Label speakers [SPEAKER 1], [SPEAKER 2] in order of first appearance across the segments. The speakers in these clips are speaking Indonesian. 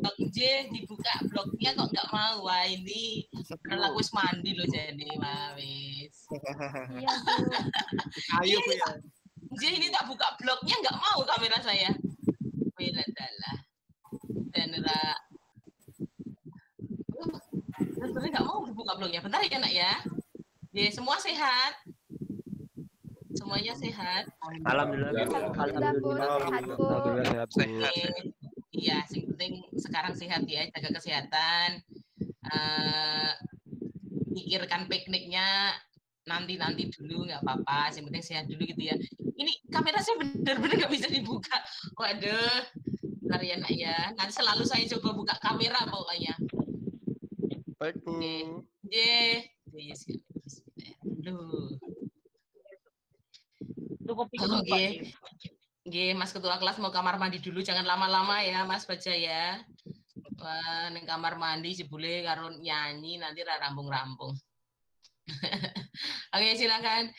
[SPEAKER 1] blog J dibuka blognya kok nggak mau. Wah ini kalau aku mandi loh jadi wis.
[SPEAKER 2] Iya Bu.
[SPEAKER 3] Ayo Bu ya.
[SPEAKER 1] J ini tak buka blognya nggak mau kamera saya. Bela dalah. Dan sebenarnya nggak mau dibuka blognya. Bentar ya nak ya. Ya semua sehat. Semuanya sehat.
[SPEAKER 4] Alhamdulillah.
[SPEAKER 2] Alhamdulillah Bu, sehat Bu.
[SPEAKER 4] Alhamdulillah sehat Bu.
[SPEAKER 1] Iya, yang penting sekarang sehat ya, jaga kesehatan. Pikirkan pikniknya nanti dulu nggak apa-apa. Yang penting sehat dulu gitu ya. Ini kamera saya benar-benar nggak bisa dibuka. Waduh, bentar ya nak ya. Nanti selalu saya coba buka kamera pokoknya.
[SPEAKER 3] Baik Bu.
[SPEAKER 1] Yes. Duh. Oke. Nggih, Mas Ketua Kelas mau kamar mandi dulu, jangan lama-lama ya, Mas Baja ya. Wah, neng kamar mandi jebule karo nyanyi nanti ra rampung-rampung. Oke, silakan.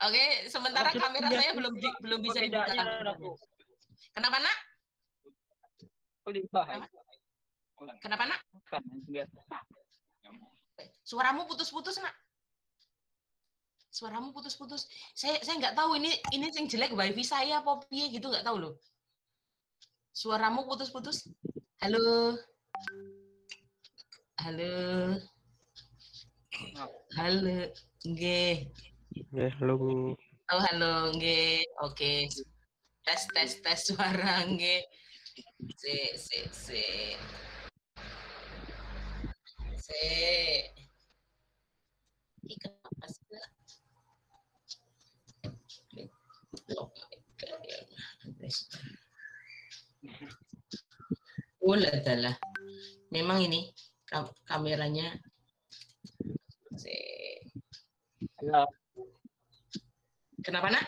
[SPEAKER 1] Oke, sementara kamera saya belum bisa dibuka. Kenapa, Nak? Kenapa, Nak? Suaramu putus-putus, Nak. Suaramu putus-putus. Saya nggak tahu ini yang jelek wifi saya apa piye gitu, nggak tahu loh. Suaramu putus-putus. Halo. Nggih.
[SPEAKER 4] Halo Bu.
[SPEAKER 1] Oh, halo, nggih. Oke. Tes suara nggih. Se. Kenapa sih? Adalah memang ini kameranya kenapa nak?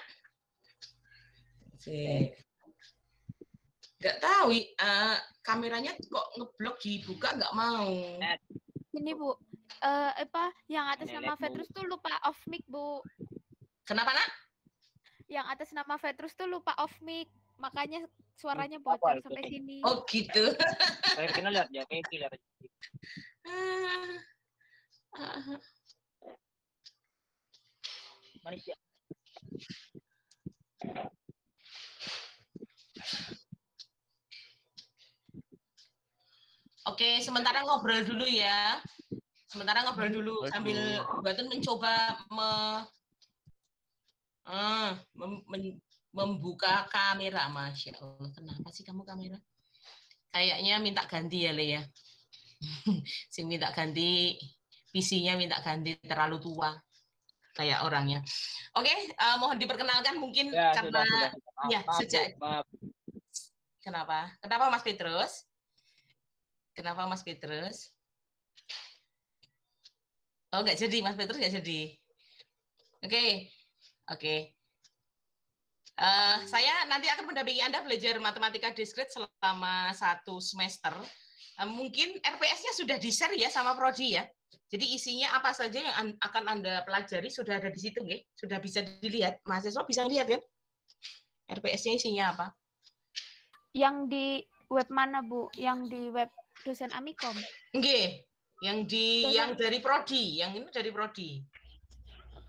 [SPEAKER 1] Nggak tahu kameranya kok ngeblok dibuka nggak mau.
[SPEAKER 2] Ini Bu, yang atas nama Petrus tuh lupa off mic Bu.
[SPEAKER 1] Kenapa nak?
[SPEAKER 2] Yang atas nama Petrus tuh lupa off mic, makanya suaranya bocor sampai sini.
[SPEAKER 1] Oh gitu.
[SPEAKER 5] Saya kenal lihat ya, kayak killer. Manusia.
[SPEAKER 1] Oke, sementara ngobrol dulu ya. Sambil Batin mencoba membuka kamera. Masya Allah, kenapa sih kamu kamera? Kayaknya minta ganti ya, Le ya. Sing minta ganti, PC-nya minta ganti, terlalu tua kayak orangnya. Oke, mohon diperkenalkan mungkin
[SPEAKER 5] ya,
[SPEAKER 1] karena
[SPEAKER 5] sudah.
[SPEAKER 1] ya
[SPEAKER 5] maaf,
[SPEAKER 1] sejak
[SPEAKER 5] maaf.
[SPEAKER 1] Kenapa Mas Petrus? Kenapa Mas Petrus? Oh, nggak jadi, Mas Petrus nggak jadi. Oke. Saya nanti akan mendampingi Anda belajar matematika diskrit selama 1 semester. Mungkin RPS-nya sudah di-share ya sama Prodi ya. Jadi isinya apa saja yang akan Anda pelajari sudah ada di situ, nggih? Sudah bisa dilihat. Mahasiswa bisa lihat kan? RPS-nya isinya apa?
[SPEAKER 2] Yang di web mana, Bu? Yang di web dosen Amikom?
[SPEAKER 1] Nggih. Yang dari Prodi, yang ini dari Prodi.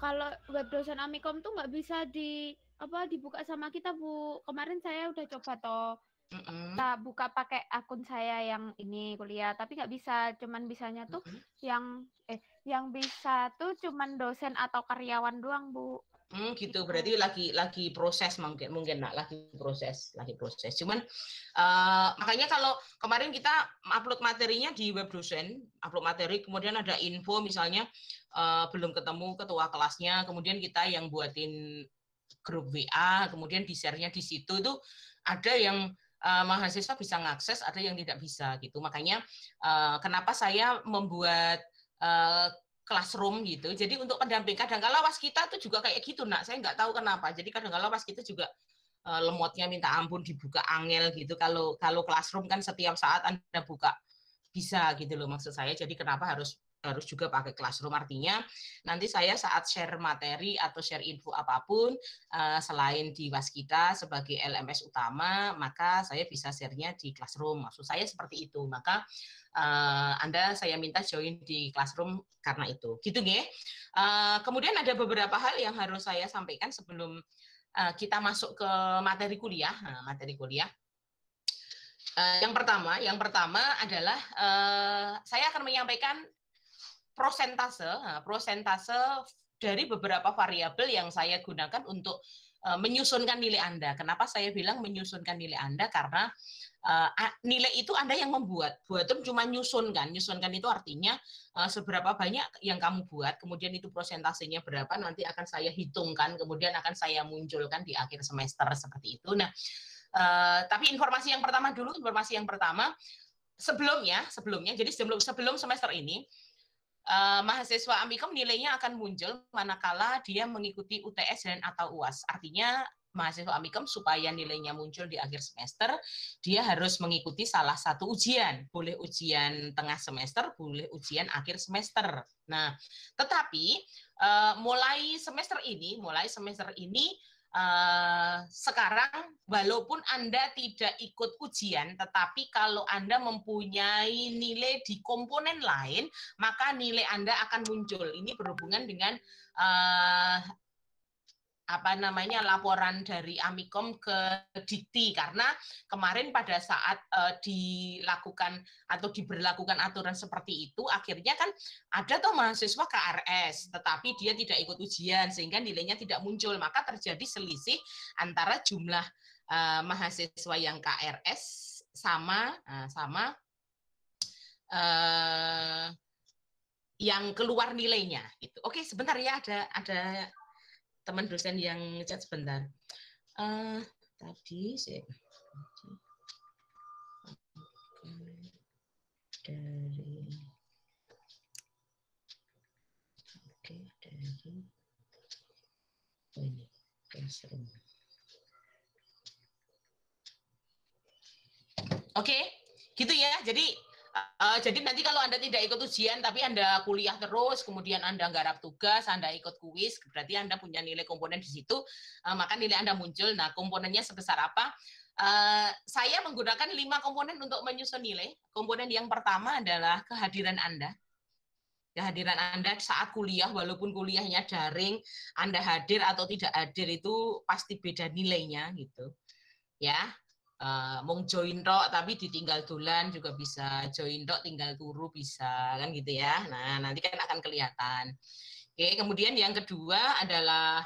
[SPEAKER 2] Kalau web dosen Amikom tuh nggak bisa dibuka sama kita, Bu. Kemarin saya udah coba toh. Kita buka pakai akun saya yang ini kuliah, tapi nggak bisa. Cuman bisanya tuh yang bisa tuh cuman dosen atau karyawan doang, Bu.
[SPEAKER 1] Gitu. Berarti lagi proses mungkin nak lagi proses. Cuman makanya kalau kemarin kita upload materinya di web dosen, upload materi, kemudian ada info misalnya belum ketemu ketua kelasnya, kemudian kita yang buatin grup WA, kemudian di-share-nya di situ tuh ada yang mahasiswa bisa mengakses, ada yang tidak bisa gitu. Makanya kenapa saya membuat classroom gitu. Jadi untuk pendamping kadang-kala was kita tuh juga kayak gitu, nak. Saya nggak tahu kenapa. Jadi kadang-kala was kita juga lemotnya minta ampun dibuka angel gitu. Kalau classroom kan setiap saat Anda buka bisa gitu loh maksud saya. Jadi kenapa harus harus juga pakai Classroom. Artinya nanti saya saat share materi atau share info apapun selain di Waskita sebagai LMS utama, maka saya bisa share-nya di Classroom. Maksud saya seperti itu. Maka Anda saya minta join di Classroom karena itu. Gitu nggih. Kemudian ada beberapa hal yang harus saya sampaikan sebelum kita masuk ke materi kuliah. Nah, materi kuliah. Yang pertama adalah saya akan menyampaikan prosentase dari beberapa variabel yang saya gunakan untuk menyusunkan nilai Anda. Kenapa saya bilang menyusunkan nilai Anda? Karena nilai itu Anda yang membuat. Buatum cuma nyusunkan. Nyusunkan itu artinya seberapa banyak yang kamu buat, kemudian itu prosentasenya berapa, nanti akan saya hitungkan, kemudian akan saya munculkan di akhir semester seperti itu. Nah, tapi informasi yang pertama sebelumnya, jadi sebelum semester ini, mahasiswa Amikom nilainya akan muncul manakala dia mengikuti UTS dan atau UAS. Artinya mahasiswa Amikom supaya nilainya muncul di akhir semester, dia harus mengikuti salah satu ujian. Boleh ujian tengah semester, boleh ujian akhir semester. Nah, tetapi mulai semester ini sekarang walaupun Anda tidak ikut ujian, tetapi kalau Anda mempunyai nilai di komponen lain, maka nilai Anda akan muncul. Ini berhubungan dengan laporan dari Amikom ke Dikti, karena kemarin pada saat dilakukan atau diberlakukan aturan seperti itu, akhirnya kan ada tuh mahasiswa KRS tetapi dia tidak ikut ujian sehingga nilainya tidak muncul, maka terjadi selisih antara jumlah mahasiswa yang KRS sama yang keluar nilainya gitu. Oke, sebentar ya, ada teman dosen yang chat sebentar. Tadi saya dari ini Classroom. Oke, gitu ya. Jadi nanti kalau Anda tidak ikut ujian, tapi Anda kuliah terus, kemudian Anda nggarap tugas, Anda ikut kuis, berarti Anda punya nilai komponen di situ, maka nilai Anda muncul. Nah, komponennya sebesar apa? Saya menggunakan 5 komponen untuk menyusun nilai. Komponen yang pertama adalah kehadiran Anda. Kehadiran Anda saat kuliah, walaupun kuliahnya daring, Anda hadir atau tidak hadir itu pasti beda nilainya, gitu. Ya. Mung join tok tapi ditinggal dolan juga bisa, join tok tinggal turu bisa, kan gitu ya. Nah, nanti kan akan kelihatan. Oke, kemudian yang kedua adalah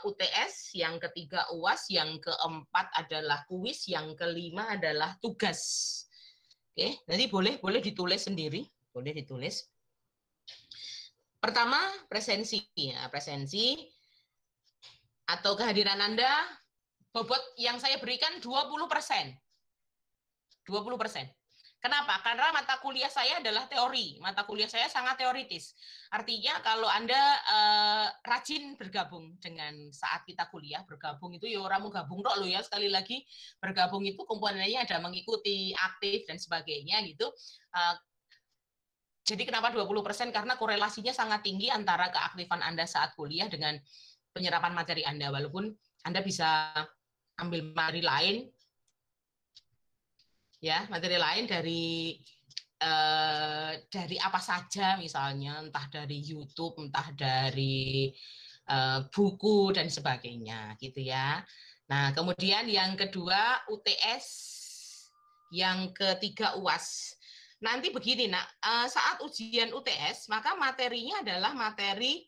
[SPEAKER 1] UTS, yang ketiga UAS, yang keempat adalah kuis, yang kelima adalah tugas. Oke, nanti boleh ditulis sendiri, boleh ditulis. Pertama, presensi. Ya, presensi atau kehadiran Anda, bobot yang saya berikan 20%. 20%. Kenapa? Karena mata kuliah saya adalah teori. Mata kuliah saya sangat teoritis. Artinya kalau Anda rajin bergabung dengan saat kita kuliah, bergabung itu ya orang mau gabung tok loh ya, sekali lagi bergabung itu komponennya ada mengikuti, aktif dan sebagainya gitu. Jadi kenapa 20%? Karena korelasinya sangat tinggi antara keaktifan Anda saat kuliah dengan penyerapan materi Anda, walaupun Anda bisa ambil materi lain, ya materi lain dari apa saja, misalnya entah dari YouTube, entah dari buku dan sebagainya, gitu ya. Nah, kemudian yang kedua UTS, yang ketiga UAS. Nanti begini, saat ujian UTS, maka materinya adalah materi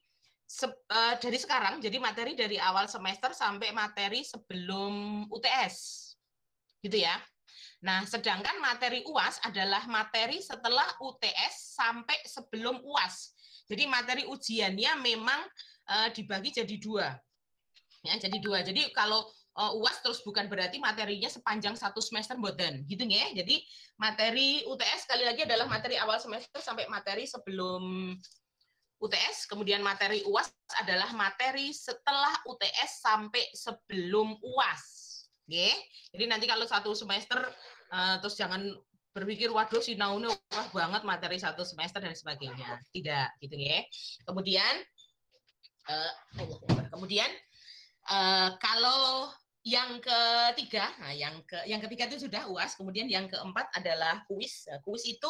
[SPEAKER 1] dari sekarang, jadi materi dari awal semester sampai materi sebelum UTS, gitu ya. Nah, sedangkan materi UAS adalah materi setelah UTS sampai sebelum UAS. Jadi materi ujiannya memang dibagi jadi 2. Ya, jadi 2. Jadi kalau UAS terus bukan berarti materinya sepanjang 1 semester mboten, gitu ya. Jadi materi UTS sekali lagi adalah materi awal semester sampai materi sebelum UTS, kemudian materi UAS adalah materi setelah UTS sampai sebelum UAS. Oke. Jadi nanti kalau 1 semester terus jangan berpikir waduh sinaune wah banget materi 1 semester dan sebagainya. Tidak, gitu ya. Kemudian kalau yang ketiga, nah yang ketiga itu sudah UAS, kemudian yang keempat adalah kuis. Kuis itu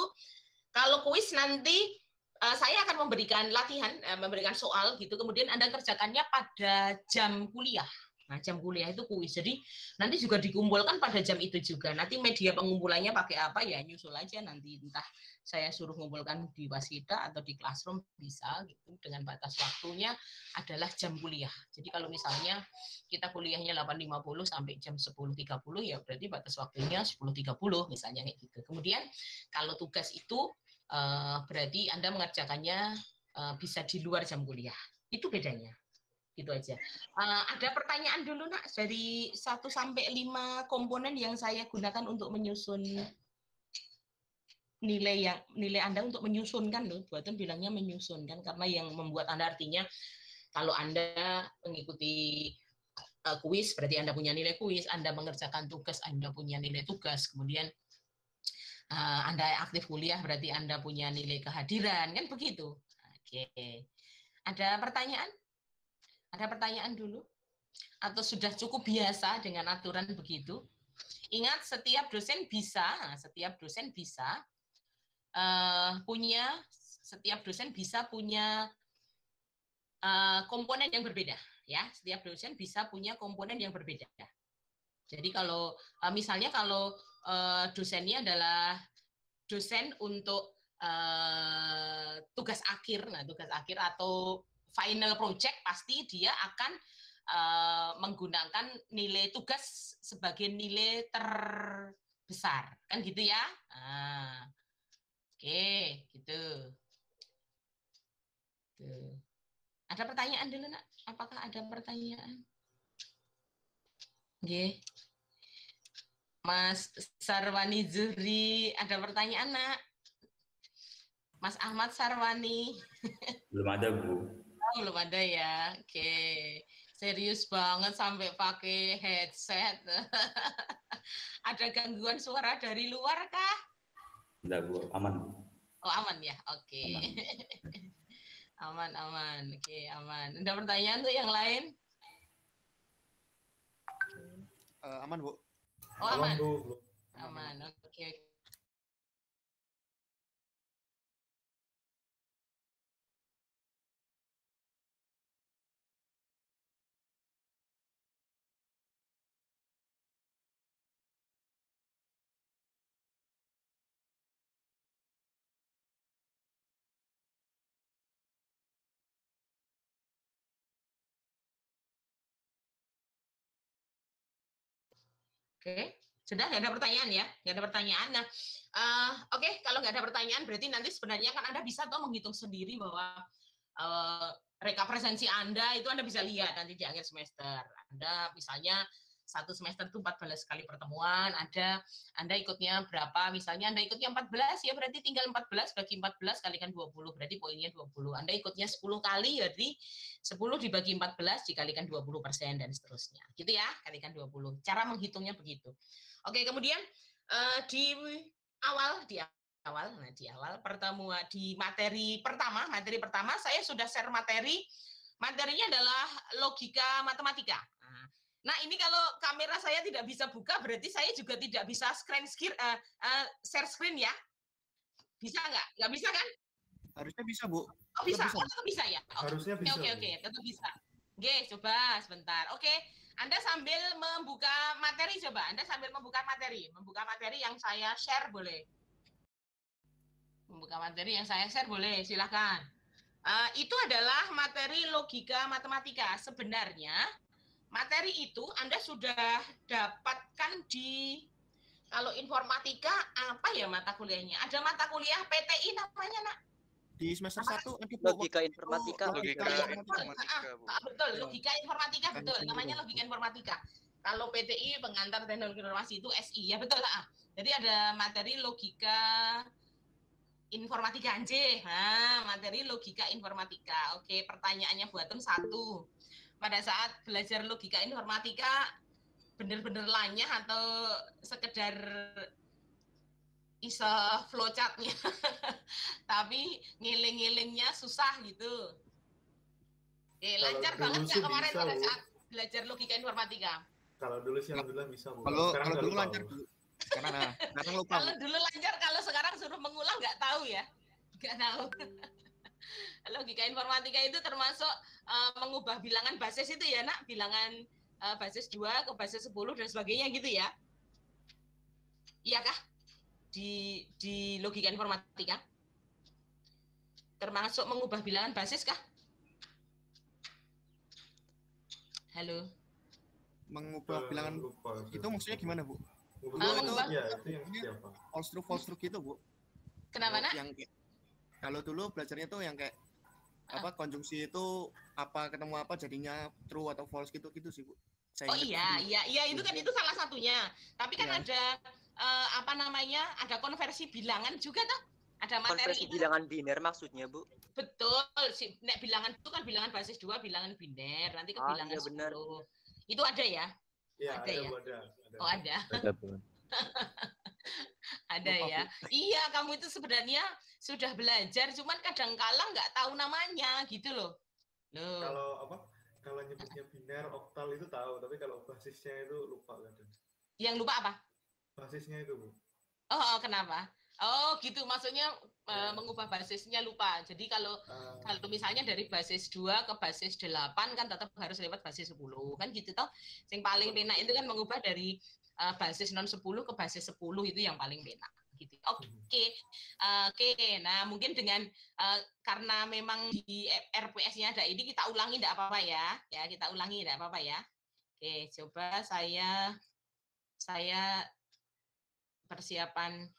[SPEAKER 1] kalau kuis nanti saya akan memberikan latihan, memberikan soal gitu, kemudian Anda kerjakannya pada jam kuliah. Nah, jam kuliah itu kuis. Jadi nanti juga dikumpulkan pada jam itu juga. Nanti media pengumpulannya pakai apa ya nyusul aja nanti, entah saya suruh mengumpulkan di Wasida atau di Classroom bisa gitu, dengan batas waktunya adalah jam kuliah. Jadi kalau misalnya kita kuliahnya 8.50 sampai jam 10.30 ya berarti batas waktunya 10.30 misalnya kayak gitu. Kemudian kalau tugas itu berarti Anda mengerjakannya bisa di luar jam kuliah. Itu bedanya. Gitu aja. Ada pertanyaan dulu nak dari 1 sampai 5 komponen yang saya gunakan untuk menyusun nilai Anda untuk menyusunkan loh. Buatan bilangnya menyusunkan karena yang membuat Anda artinya kalau Anda mengikuti kuis berarti Anda punya nilai kuis, Anda mengerjakan tugas Anda punya nilai tugas, kemudian Anda aktif kuliah berarti Anda punya nilai kehadiran, kan begitu. Oke. Ada pertanyaan? Ada pertanyaan dulu? Atau sudah cukup biasa dengan aturan begitu? Ingat setiap dosen bisa punya komponen yang berbeda, ya. Setiap dosen bisa punya komponen yang berbeda. Jadi kalau misalnya kalau dosennya adalah dosen untuk tugas akhir, nah tugas akhir atau final project pasti dia akan menggunakan nilai tugas sebagai nilai terbesar, kan gitu ya? Oke, gitu. Tuh. Ada pertanyaan dulu nak? Apakah ada pertanyaan? Oke. Mas Sarwani Zuhri, ada pertanyaan nak? Mas Ahmad Sarwani.
[SPEAKER 6] Belum ada, Bu.
[SPEAKER 1] Belum ada ya. Oke. Serius banget sampai pakai headset. Ada gangguan suara dari luar kah?
[SPEAKER 6] Enggak, Bu. Aman.
[SPEAKER 1] Oh, aman ya. Oke. Aman. Oke, aman. Ada pertanyaan tuh yang lain?
[SPEAKER 3] Aman, Bu.
[SPEAKER 1] Oh, aman. Aman. Oke. Oke, sudah nggak ada pertanyaan ya? Nggak ada pertanyaan. Nah, oke, kalau nggak ada pertanyaan berarti nanti sebenarnya kan Anda bisa toh menghitung sendiri bahwa reka presensi Anda itu Anda bisa lihat nanti di akhir semester. Anda misalnya 1 semester itu 14 kali pertemuan, Anda ikutnya berapa? Misalnya Anda ikutnya 14, ya berarti tinggal 14 bagi 14 kalikan 20, berarti poinnya 20. Anda ikutnya 10 kali, jadi 10 dibagi 14 dikalikan 20% dan seterusnya. Gitu ya, kalikan 20. Cara menghitungnya begitu. Oke, kemudian di awal pertemuan di materi pertama saya sudah share materinya adalah logika matematika. Nah, ini kalau kamera saya tidak bisa buka, berarti saya juga tidak bisa share screen ya. Bisa nggak? Nggak bisa kan?
[SPEAKER 3] Harusnya bisa, Bu.
[SPEAKER 1] Oh, bisa. Tetap bisa ya?
[SPEAKER 7] Harusnya bisa.
[SPEAKER 1] Oke, tetap bisa. Oke, coba sebentar. Oke, Anda sambil membuka materi coba. Anda sambil membuka materi yang saya share boleh. Membuka materi yang saya share boleh, silakan. Itu adalah materi logika matematika. Sebenarnya materi itu Anda sudah dapatkan di, kalau informatika apa ya mata kuliahnya? Ada mata kuliah PTI namanya nak?
[SPEAKER 3] Di semester 1
[SPEAKER 5] logika informatika.
[SPEAKER 1] Betul, logika informatika betul. Namanya logika informatika. Kalau PTI pengantar teknologi informasi itu SI ya betul lah. Jadi ada materi logika informatika anjir. Nah, materi logika informatika. Oke, pertanyaannya buatan 1. Pada saat belajar logika informatika benar-benar lanyah atau sekedar iso flowchart-nya. Tapi ngiling-ngilingnya susah gitu. Lancar banget nggak kemarin pada saat belajar logika informatika?
[SPEAKER 7] Kalau dulu sih alhamdulillah bisa, Bu.
[SPEAKER 3] Kalau dulu
[SPEAKER 7] lupa,
[SPEAKER 3] lancar, Bu. Sekarang lupa.
[SPEAKER 1] Kalau dulu lancar, kalau sekarang suruh mengulang nggak tahu ya. Nggak tahu. Logika informatika itu termasuk mengubah bilangan basis itu ya, Nak? Bilangan basis 2 ke basis 10 dan sebagainya gitu ya. Iya kah? Di logika informatika? Termasuk mengubah bilangan basis kah? Halo.
[SPEAKER 3] Mengubah bilangan itu maksudnya gimana, Bu?
[SPEAKER 1] Mengubah
[SPEAKER 7] itu yang siapa?
[SPEAKER 3] False truth gitu, Bu.
[SPEAKER 1] Kenapa, Nak?
[SPEAKER 3] Yang kalau dulu belajarnya tuh yang kayak apa konjungsi itu apa ketemu apa jadinya true atau false gitu sih, Bu.
[SPEAKER 1] Iya itu kan itu salah satunya. Tapi kan ada apa namanya? Ada konversi bilangan juga toh? Ada materi
[SPEAKER 8] konversi bilangan biner maksudnya, Bu?
[SPEAKER 1] Betul, nek bilangan itu kan bilangan basis 2, bilangan biner, nanti ke bilangan
[SPEAKER 8] iya,
[SPEAKER 1] 10.
[SPEAKER 8] benar.
[SPEAKER 1] Itu ada ya?
[SPEAKER 7] Iya,
[SPEAKER 1] ada ya?
[SPEAKER 7] Ada.
[SPEAKER 1] Oh, ada.
[SPEAKER 4] Ada, Bu.
[SPEAKER 1] Ada ya. Iya, kamu itu sebenarnya sudah belajar, cuman kadang-kala nggak tahu namanya gitu loh.
[SPEAKER 7] Kalau apa? Kalau nyebutnya biner, oktal itu tahu, tapi kalau basisnya itu lupa kadang.
[SPEAKER 1] Yang lupa apa?
[SPEAKER 7] Basisnya itu, Bu.
[SPEAKER 1] Oh, kenapa? Oh, gitu. Maksudnya mengubah basisnya lupa. Jadi kalau misalnya dari basis 2 ke basis 8 kan tetap harus lewat basis 10. Kan gitu toh. Yang paling penak itu kan mengubah dari basis non 10 ke basis 10 itu yang paling penak gitu. Oke. Nah, mungkin dengan karena memang di RPS-nya ada ini kita ulangi enggak apa-apa ya. Ya, kita ulangi enggak apa-apa ya. Oke, coba saya persiapan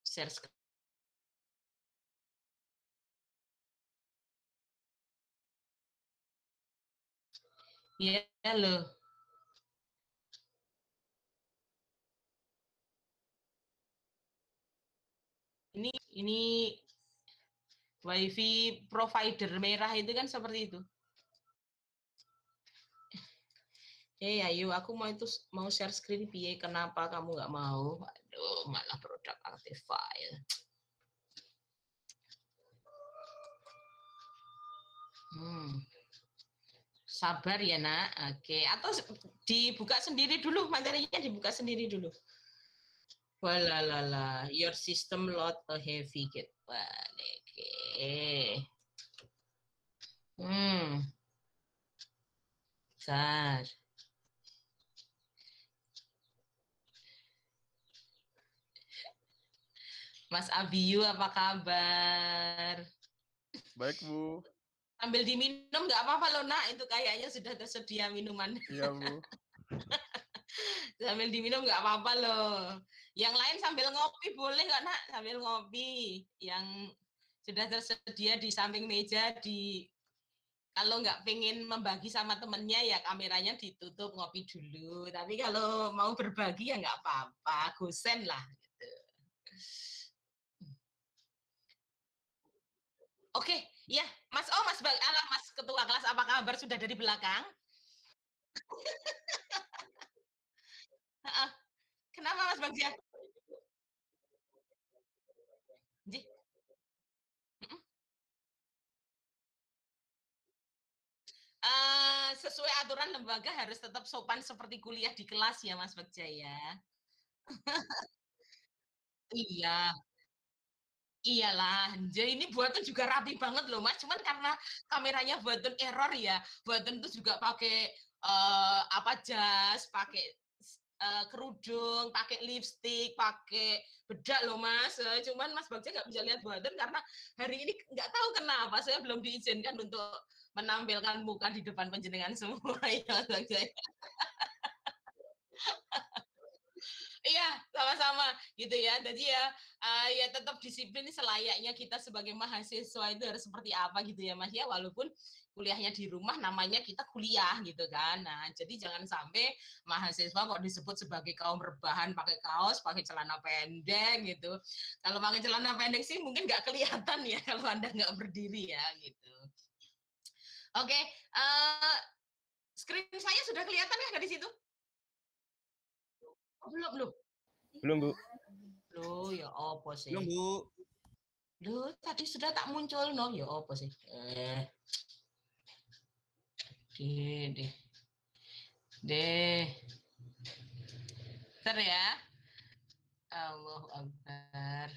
[SPEAKER 1] share screen. Ya, loh. Ini WiFi provider merah itu kan seperti itu. Ayo, aku mau share screen piye, kenapa kamu nggak mau? Aduh, malah produk aktif file. Sabar ya, Nak. Oke, atau dibuka sendiri dulu, materinya dibuka sendiri dulu. Walalala, your system load a heavy kit. Oke. Bentar. Mas Abiyu, apa kabar?
[SPEAKER 9] Baik, Bu.
[SPEAKER 1] Sambil diminum nggak apa-apa loh, Nak. Itu kayaknya sudah tersedia minuman.
[SPEAKER 9] Iya, Bu.
[SPEAKER 1] Sambil diminum nggak apa-apa loh. Yang lain sambil ngopi boleh nggak, Nak? Sambil ngopi. Yang sudah tersedia di samping meja, kalau nggak pengen membagi sama temennya ya kameranya ditutup, ngopi dulu. Tapi kalau mau berbagi ya nggak apa-apa, gosen lah. Gitu. Oke, ya, Mas Ketua kelas, apa kabar, sudah dari belakang? Kenapa Mas Bagja? Sesuai aturan lembaga harus tetap sopan seperti kuliah di kelas ya, Mas Bagja ya. Iya. Iyalah, jadi ini buatan juga rapi banget loh, Mas. Cuman karena kameranya buatan error ya, buatan itu juga pakai jas, pakai kerudung, pakai lipstick, pakai bedak loh, Mas. Cuman Mas Bagja nggak bisa lihat buatan karena hari ini nggak tahu kenapa saya belum diizinkan untuk menampilkan muka di depan panjenengan semua ya, Mas Bagja. Iya, sama-sama gitu ya. Jadi ya tetap disiplin selayaknya kita sebagai mahasiswa itu harus seperti apa gitu ya, Mas ya. Walaupun kuliahnya di rumah, namanya kita kuliah gitu kan. Nah, jadi jangan sampai mahasiswa kok disebut sebagai kaum rebahan, pakai kaos, pakai celana pendek gitu. Kalau pakai celana pendek sih mungkin nggak kelihatan ya kalau Anda nggak berdiri ya gitu. Oke, screen saya sudah kelihatan ya dari situ? Belum.
[SPEAKER 4] Belum, Bu.
[SPEAKER 1] Loh, ya apa sih?
[SPEAKER 3] Belum, Bu.
[SPEAKER 1] Loh, tadi sudah tak muncul, no? Ya apa sih? Deh. Bentar ya. Allahu Akbar.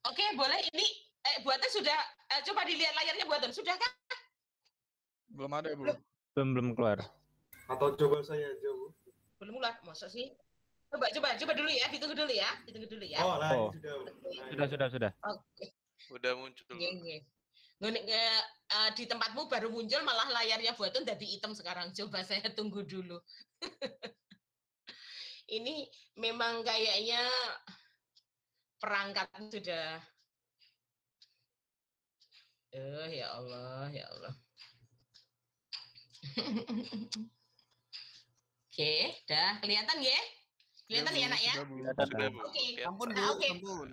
[SPEAKER 1] Oke, boleh. Ini buatan sudah. Coba dilihat layarnya buatan. Sudah kan?
[SPEAKER 9] Belum ada, Bu.
[SPEAKER 4] Belum keluar.
[SPEAKER 7] Atau coba saya aja, Bu.
[SPEAKER 1] Belum keluar. Masa sih? Coba dulu ya. Ditunggu dulu ya.
[SPEAKER 7] Oh, lah,
[SPEAKER 4] Oh.
[SPEAKER 7] sudah.
[SPEAKER 1] Oke.
[SPEAKER 10] Udah muncul.
[SPEAKER 1] Di tempatmu baru muncul, malah layarnya buatan jadi hitam sekarang. Coba saya tunggu dulu. Ini memang kayaknya perangkat sudah. Ya Allah. Oke, dah kelihatan ya? Kelihatan ya, Nak ya?
[SPEAKER 10] Sudah, Bu.
[SPEAKER 1] Oke.
[SPEAKER 3] Ampun, Bu.
[SPEAKER 1] Nah, oke.
[SPEAKER 3] Ampun.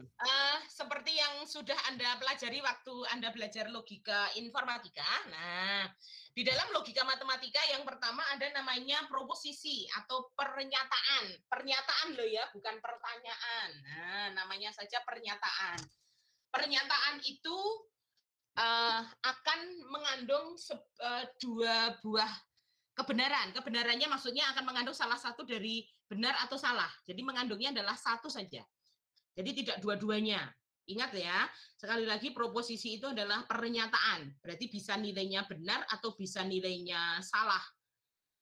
[SPEAKER 1] Seperti yang sudah Anda pelajari waktu Anda belajar logika informatika. Nah, di dalam logika matematika yang pertama ada namanya proposisi atau pernyataan. Pernyataan loh ya, bukan pertanyaan. Nah, namanya saja pernyataan. Pernyataan itu akan mengandung dua buah kebenaran. Kebenarannya maksudnya akan mengandung salah satu dari benar atau salah. Jadi mengandungnya adalah satu saja. Jadi tidak dua-duanya. Ingat ya, sekali lagi proposisi itu adalah pernyataan. Berarti bisa nilainya benar atau bisa nilainya salah.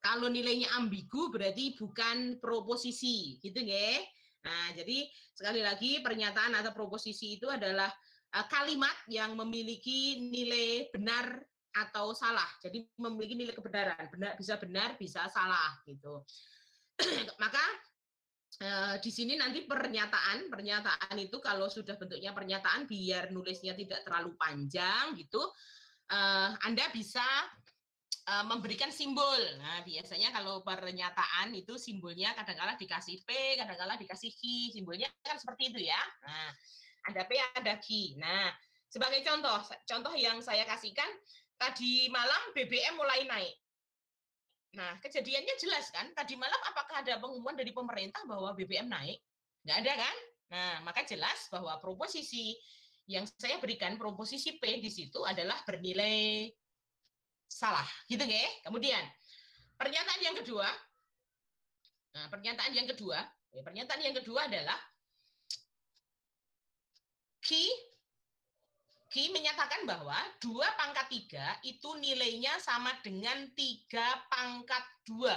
[SPEAKER 1] Kalau nilainya ambigu berarti bukan proposisi, gitu ya. Nah, jadi sekali lagi pernyataan atau proposisi itu adalah kalimat yang memiliki nilai benar atau salah. Jadi memiliki nilai kebenaran, benar, bisa salah gitu. Maka di sini nanti pernyataan itu kalau sudah bentuknya pernyataan biar nulisnya tidak terlalu panjang gitu, Anda bisa memberikan simbol. Nah, biasanya kalau pernyataan itu simbolnya kadang-kala dikasih P, kadang-kala dikasih Q, simbolnya kan seperti itu ya. Nah, ada P, ada Q. Nah, sebagai contoh yang saya kasihkan, tadi malam BBM mulai naik. Nah, kejadiannya jelas kan, tadi malam apakah ada pengumuman dari pemerintah bahwa BBM naik? Nggak ada kan? Nah, maka jelas bahwa proposisi yang saya berikan, proposisi P di situ adalah bernilai salah. Gitu ya. Kemudian, pernyataan yang kedua. Nah, pernyataan yang kedua adalah Q menyatakan bahwa 2 pangkat 3 itu nilainya sama dengan 3 pangkat 2.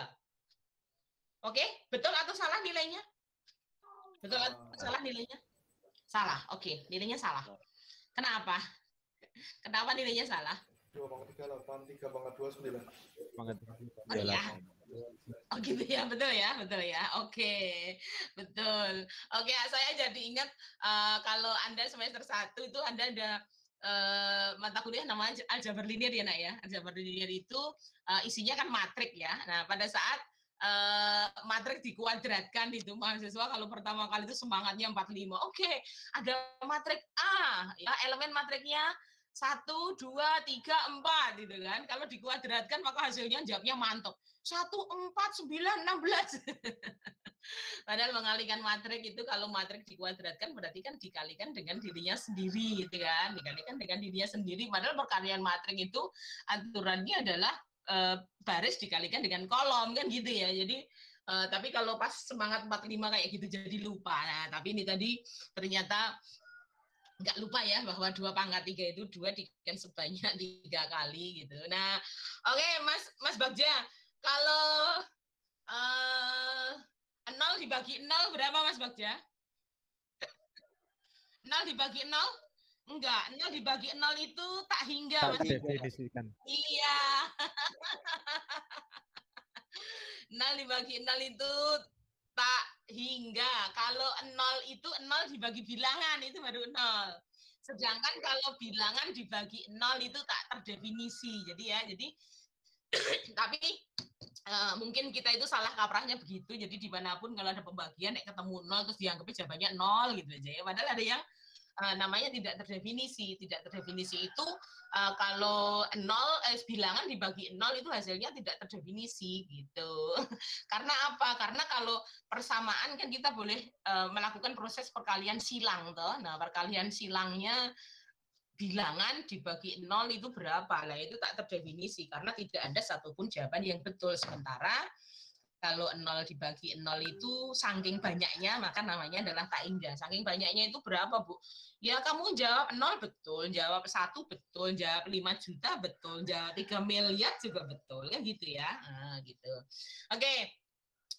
[SPEAKER 1] Oke, betul atau salah nilainya? Betul atau salah nilainya? Salah, oke, nilainya salah. Kenapa? Kenapa nilainya salah?
[SPEAKER 7] 2 pangkat 3, 8, 3 pangkat 2, 9.
[SPEAKER 1] Oh iya. Oh gitu ya, betul ya. Oke, betul. Oke, saya jadi ingat kalau Anda semester 1 itu Anda ada mata kuliah namanya aljabar linear ya, Nak ya. Aljabar linear itu isinya kan matrik ya. Nah, pada saat matrik dikuadratkan itu mahasiswa kalau pertama kali itu semangatnya 45. Oke, ada matrik A, ya elemen matriknya 1, 2, 3, 4 gitu kan. Kalau dikuadratkan maka hasilnya jawabnya mantap. 1, 4, 9, 16. Padahal mengalihkan matrik itu kalau matrik dikuadratkan berarti kan dikalikan dengan dirinya sendiri gitu kan. Dikalikan dengan dirinya sendiri. Padahal perkalian matrik itu aturannya adalah baris dikalikan dengan kolom kan gitu ya. Jadi tapi kalau pas semangat 45 kayak gitu jadi lupa. Nah, tapi ini tadi ternyata nggak lupa ya bahwa 2 pangkat 3 itu 2 dikalikan sebanyak 3 kali gitu. Nah, oke, Mas Bagja, kalau 0 dibagi 0 berapa Mas Bagja? 0 dibagi 0? Enggak, 0 dibagi 0 itu tak hingga. Iya. 0 dibagi 0 itu tak hingga. Kalau 0 itu 0 dibagi bilangan itu baru 0. Sedangkan kalau bilangan dibagi 0 itu tak terdefinisi. Jadi Tapi mungkin kita itu salah kaprahnya begitu, jadi dimanapun kalau ada pembagian ketemu 0 terus dianggapnya jawabannya 0 gitu aja ya, padahal ada yang namanya tidak terdefinisi itu kalau 0 bilangan dibagi 0 itu hasilnya tidak terdefinisi gitu. Karena apa? Karena kalau persamaan kan kita boleh melakukan proses perkalian silang toh. Nah, perkalian silangnya bilangan dibagi 0 itu berapa? Lah itu tak terdefinisi karena tidak ada satupun jawaban yang betul. Sementara kalau 0 dibagi 0 itu saking banyaknya, maka namanya adalah tak indah. Saking banyaknya itu berapa, Bu? Ya kamu jawab 0 betul, jawab 1 betul, jawab 5 juta betul, jawab 3 miliar juga betul. Kan gitu ya. Nah, gitu. Oke.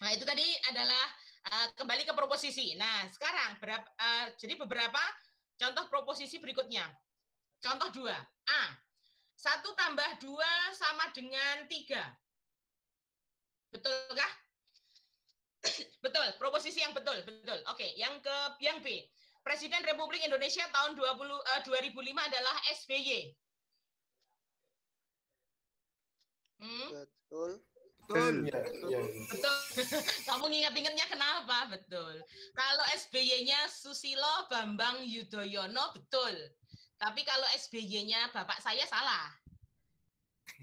[SPEAKER 1] Nah, itu tadi adalah kembali ke proposisi. Nah, sekarang jadi beberapa contoh proposisi berikutnya. Contoh 2. A. 1 tambah 2 sama dengan 3. Betulkah? Betul, proposisi yang betul. Oke, yang B. Presiden Republik Indonesia tahun 2005 adalah SBY.
[SPEAKER 8] Betul.
[SPEAKER 7] Betul.
[SPEAKER 1] Betul. Kamu ingat-ingatnya kenapa? Betul. Kalau SBY-nya Susilo Bambang Yudhoyono betul. Tapi kalau SBY-nya bapak saya salah.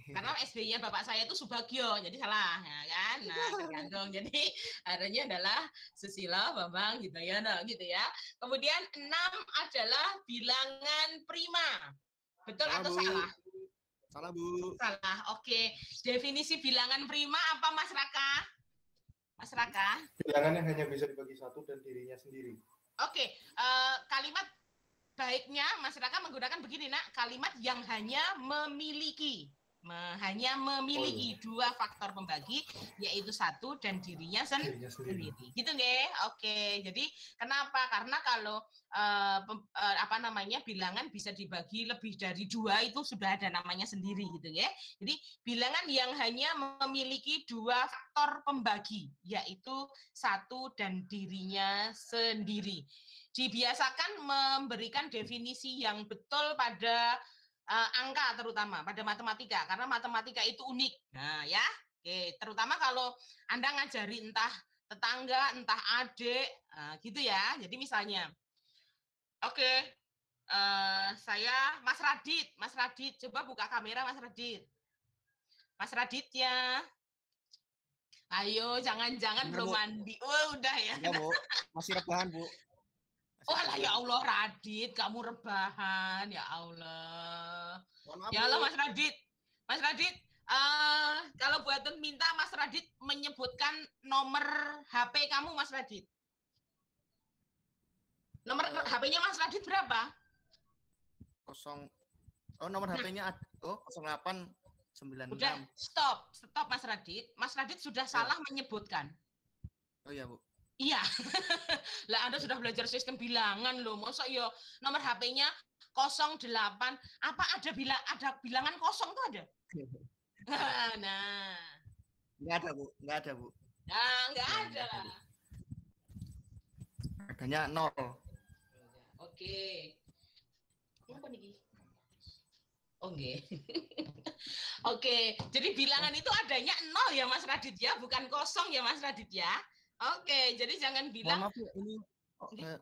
[SPEAKER 1] Karena SBY-nya bapak saya itu Subagio, jadi salah, ya kan? Nah, tergantung. Jadi adanya adalah Susilo Bambang Yudhoyono gitu ya. Kemudian 6 adalah bilangan prima. Betul atau salah?
[SPEAKER 3] Salah, Bu.
[SPEAKER 1] Salah. Oke. Definisi bilangan prima apa, Mas Raka? Mas Raka?
[SPEAKER 7] Bilangan yang hanya bisa dibagi 1 dan dirinya sendiri.
[SPEAKER 1] Oke. Kalimat baiknya Mas Raka menggunakan begini, Nak. Kalimat yang hanya memiliki. Dua faktor pembagi, yaitu 1 dan dirinya sendiri. Gitu nggih? Oke. Jadi kenapa? Karena kalau bilangan bisa dibagi lebih dari 2 itu sudah ada namanya sendiri gitu ya. Jadi bilangan yang hanya memiliki 2 faktor pembagi, yaitu 1 dan dirinya sendiri. Dibiasakan memberikan definisi yang betul pada angka, terutama pada matematika, karena matematika itu unik. Nah ya, oke, terutama kalau Anda ngajari entah tetangga, entah adik, gitu ya. Jadi misalnya, oke, saya Mas Radit, coba buka kamera Mas Radit ya. Ayo, jangan belum mandi. Oh, udah ya.
[SPEAKER 3] Enggak, Bu. Masih rebahan, Bu.
[SPEAKER 1] Oh ya Allah, Radit, kamu rebahan, ya Allah. Ya Allah, Mas Radit, kalau buatun minta Mas Radit menyebutkan nomor HP kamu, Mas Radit. Nomor HP-nya Mas Radit berapa?
[SPEAKER 3] Nomor HP-nya 0896.
[SPEAKER 1] Udah, stop Mas Radit. Mas Radit sudah salah menyebutkan.
[SPEAKER 3] Oh iya, Bu.
[SPEAKER 1] Iya. Lah Anda sudah belajar sistem bilangan loh. Masa ya nomor HP-nya 08, apa ada bilangan kosong tuh ada? Nah.
[SPEAKER 3] Enggak ada, Bu.
[SPEAKER 1] Nah, enggak ada.
[SPEAKER 3] Adanya 0.
[SPEAKER 1] Oke. Apa nih? Oh, nggih. Oke, jadi bilangan itu adanya 0 ya Mas Radit ya, bukan kosong ya Mas Radit ya. Oke, jadi jangan bilang.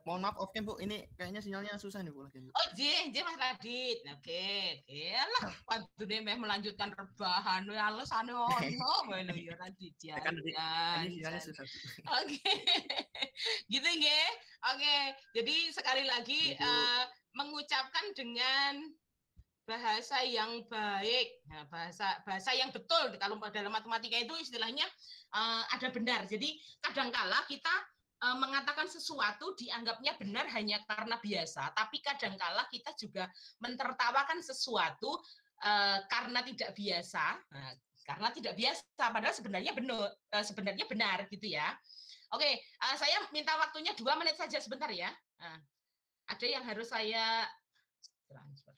[SPEAKER 3] Mohon maaf off-cam, Bu. Ini kayaknya sinyalnya susah nih, Bu.
[SPEAKER 1] Oh, J Mas Radit. Oke. Lah, pantune meh melanjutkan rebahan. Ya alasane ono wae lho ya Radit ya.
[SPEAKER 3] Ini sinyalnya susah.
[SPEAKER 1] Oke. Gitu nggih. Oke. Jadi sekali lagi mengucapkan dengan bahasa yang baik. Nah, bahasa yang betul. Kalau dalam matematika itu istilahnya ada benar. Jadi kadangkala kita mengatakan sesuatu dianggapnya benar hanya karena biasa, tapi kadangkala kita juga mentertawakan sesuatu karena tidak biasa. Karena tidak biasa, padahal sebenarnya benar gitu ya. Oke, saya minta waktunya 2 menit saja sebentar ya. Ada yang harus saya transfer.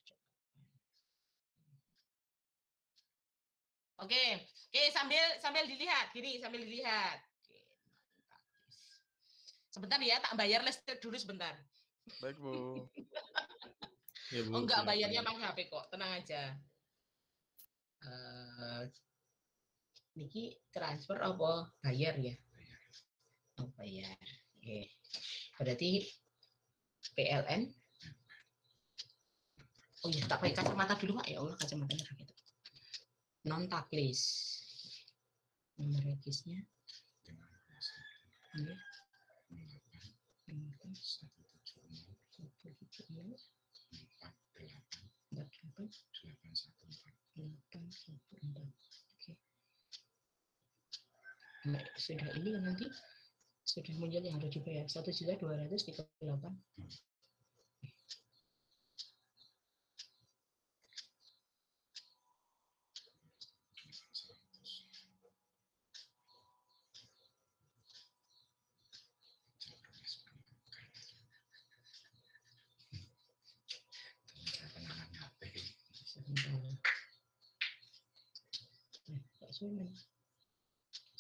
[SPEAKER 1] Oke, sambil dilihat, gini sambil dilihat. Sebentar ya, tak bayar listrik dulu sebentar.
[SPEAKER 9] Baik, Bu.
[SPEAKER 1] Ya, Bu. Oh, enggak, bayarnya pakai HP kok, tenang aja. Niki transfer apa bayar ya? Oh, bayar. Oke. Berarti PLN. Oh iya, tak pakai kacamata dulu Pak. Ya Allah, kacamatanya gitu. Non taklis. Nomor regisnya. Ini. Nah, sudah ini kan nanti sudah muncul yang harus dibayar 1.238.000.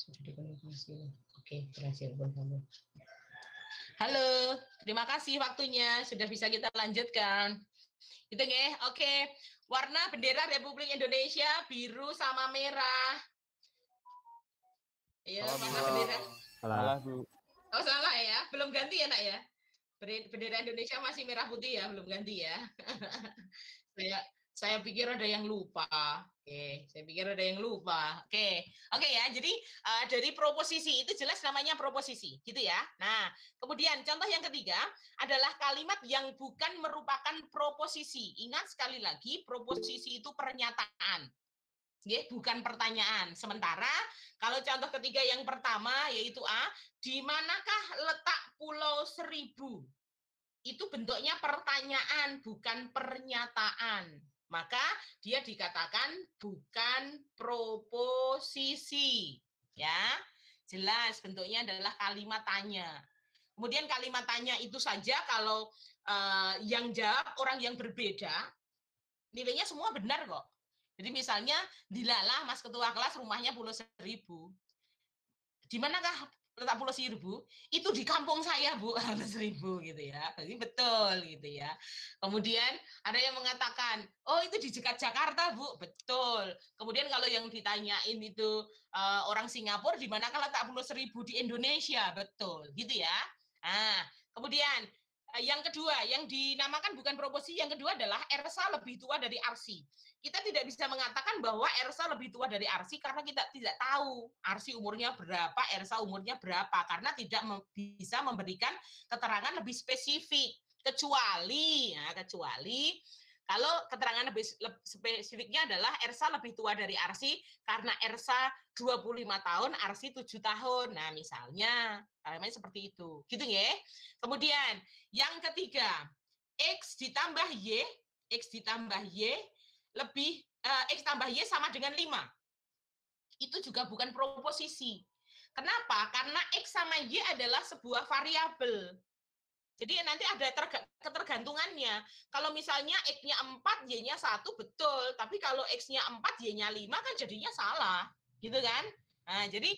[SPEAKER 1] Sudah dikonfirmasi. Oke, berhasil kamu. Halo, terima kasih waktunya. Sudah bisa kita lanjutkan. Gitu nggih. Oke. Warna bendera Republik Indonesia biru sama merah. Iya, warna bendera.
[SPEAKER 4] Salah, Bu.
[SPEAKER 1] Oh, salah ya. Belum ganti ya, Nak ya? Bendera Indonesia masih merah putih ya, belum ganti ya. Saya pikir ada yang lupa. Oke, saya pikir ada yang lupa. Oke ya. Jadi dari proposisi itu jelas namanya proposisi, gitu ya. Nah, kemudian contoh yang ketiga adalah kalimat yang bukan merupakan proposisi. Ingat sekali lagi, proposisi itu pernyataan, bukan pertanyaan. Sementara kalau contoh ketiga yang pertama yaitu A, di manakah letak Pulau Seribu? Itu bentuknya pertanyaan, bukan pernyataan. Maka dia dikatakan bukan proposisi. Ya, jelas bentuknya adalah kalimat tanya. Kemudian kalimat tanya itu saja kalau yang jawab orang yang berbeda, nilainya semua benar kok. Jadi misalnya, dilalah Mas Ketua kelas rumahnya Pulau Seribu. Di manakah letak Pulau Seribu? Itu di kampung saya, Bu. Pulau Seribu gitu ya. Jadi betul gitu ya. Kemudian ada yang mengatakan, oh itu di dekat Jakarta, Bu. Betul. Kemudian kalau yang ditanyain itu orang Singapura, di manakah letak Pulau Seribu di Indonesia? Betul. Gitu ya. Nah, kemudian yang kedua, yang dinamakan bukan proposisi, yang kedua adalah Ersa lebih tua dari Arsi. Kita tidak bisa mengatakan bahwa Ersa lebih tua dari Arsi karena kita tidak tahu Arsi umurnya berapa, Ersa umurnya berapa, karena tidak bisa memberikan keterangan lebih spesifik. Kecuali kalau keterangan lebih spesifiknya adalah Ersa lebih tua dari Arsi karena Ersa 25 tahun, Arsi 7 tahun. Nah, misalnya seperti itu. Gitu ya. Kemudian yang ketiga, X ditambah Y lebih X tambah Y sama dengan 5. Itu juga bukan proposisi. Kenapa? Karena X sama Y adalah sebuah variabel. Jadi nanti ada ketergantungannya. Kalau misalnya X-nya 4, Y-nya 1, betul. Tapi kalau X-nya 4, Y-nya 5, kan jadinya salah. Gitu kan? Nah, jadi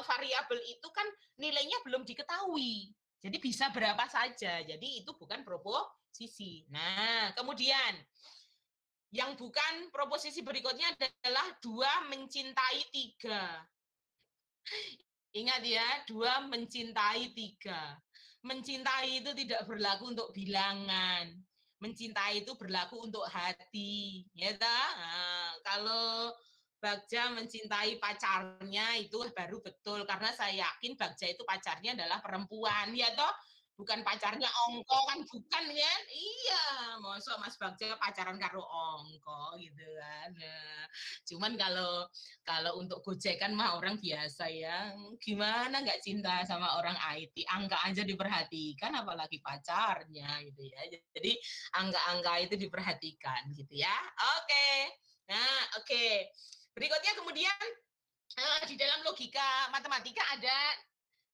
[SPEAKER 1] variabel itu kan nilainya belum diketahui. Jadi bisa berapa saja. Jadi itu bukan proposisi. Nah, kemudian yang bukan proposisi berikutnya adalah 2 mencintai 3. Ingat ya, 2 mencintai 3. Mencintai itu tidak berlaku untuk bilangan. Mencintai itu berlaku untuk hati. Ya toh? Nah, kalau Bagja mencintai pacarnya itu baru betul. Karena saya yakin Bagja itu pacarnya adalah perempuan. Ya toh? Bukan pacarnya Ongko kan, bukan kan? Iya, masa Mas Bagja pacaran karo Ongko gitu kan. Nah, cuman kalau untuk gojekan mah orang biasa ya. Gimana nggak cinta sama orang IT? Angka aja diperhatikan, apalagi pacarnya gitu ya. Jadi angka-angka itu diperhatikan gitu ya. Oke. Nah, oke. Berikutnya kemudian di dalam logika matematika ada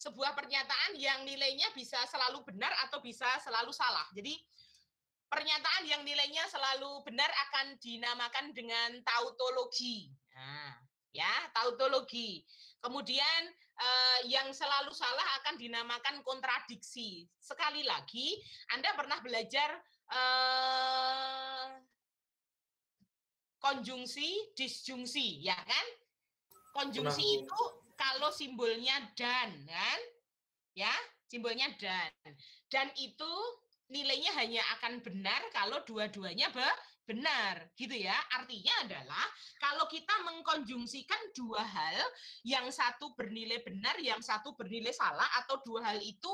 [SPEAKER 1] sebuah pernyataan yang nilainya bisa selalu benar atau bisa selalu salah. Jadi pernyataan yang nilainya selalu benar akan dinamakan dengan tautologi. Nah, ya, tautologi. Kemudian yang selalu salah akan dinamakan kontradiksi. Sekali lagi, Anda pernah belajar konjungsi, disjungsi, ya kan? konjungsi itu kalau simbolnya dan, kan? Ya, simbolnya dan. Dan itu nilainya hanya akan benar kalau dua-duanya benar, gitu ya. Artinya adalah kalau kita mengkonjungsikan dua hal, yang satu bernilai benar, yang satu bernilai salah, atau dua hal itu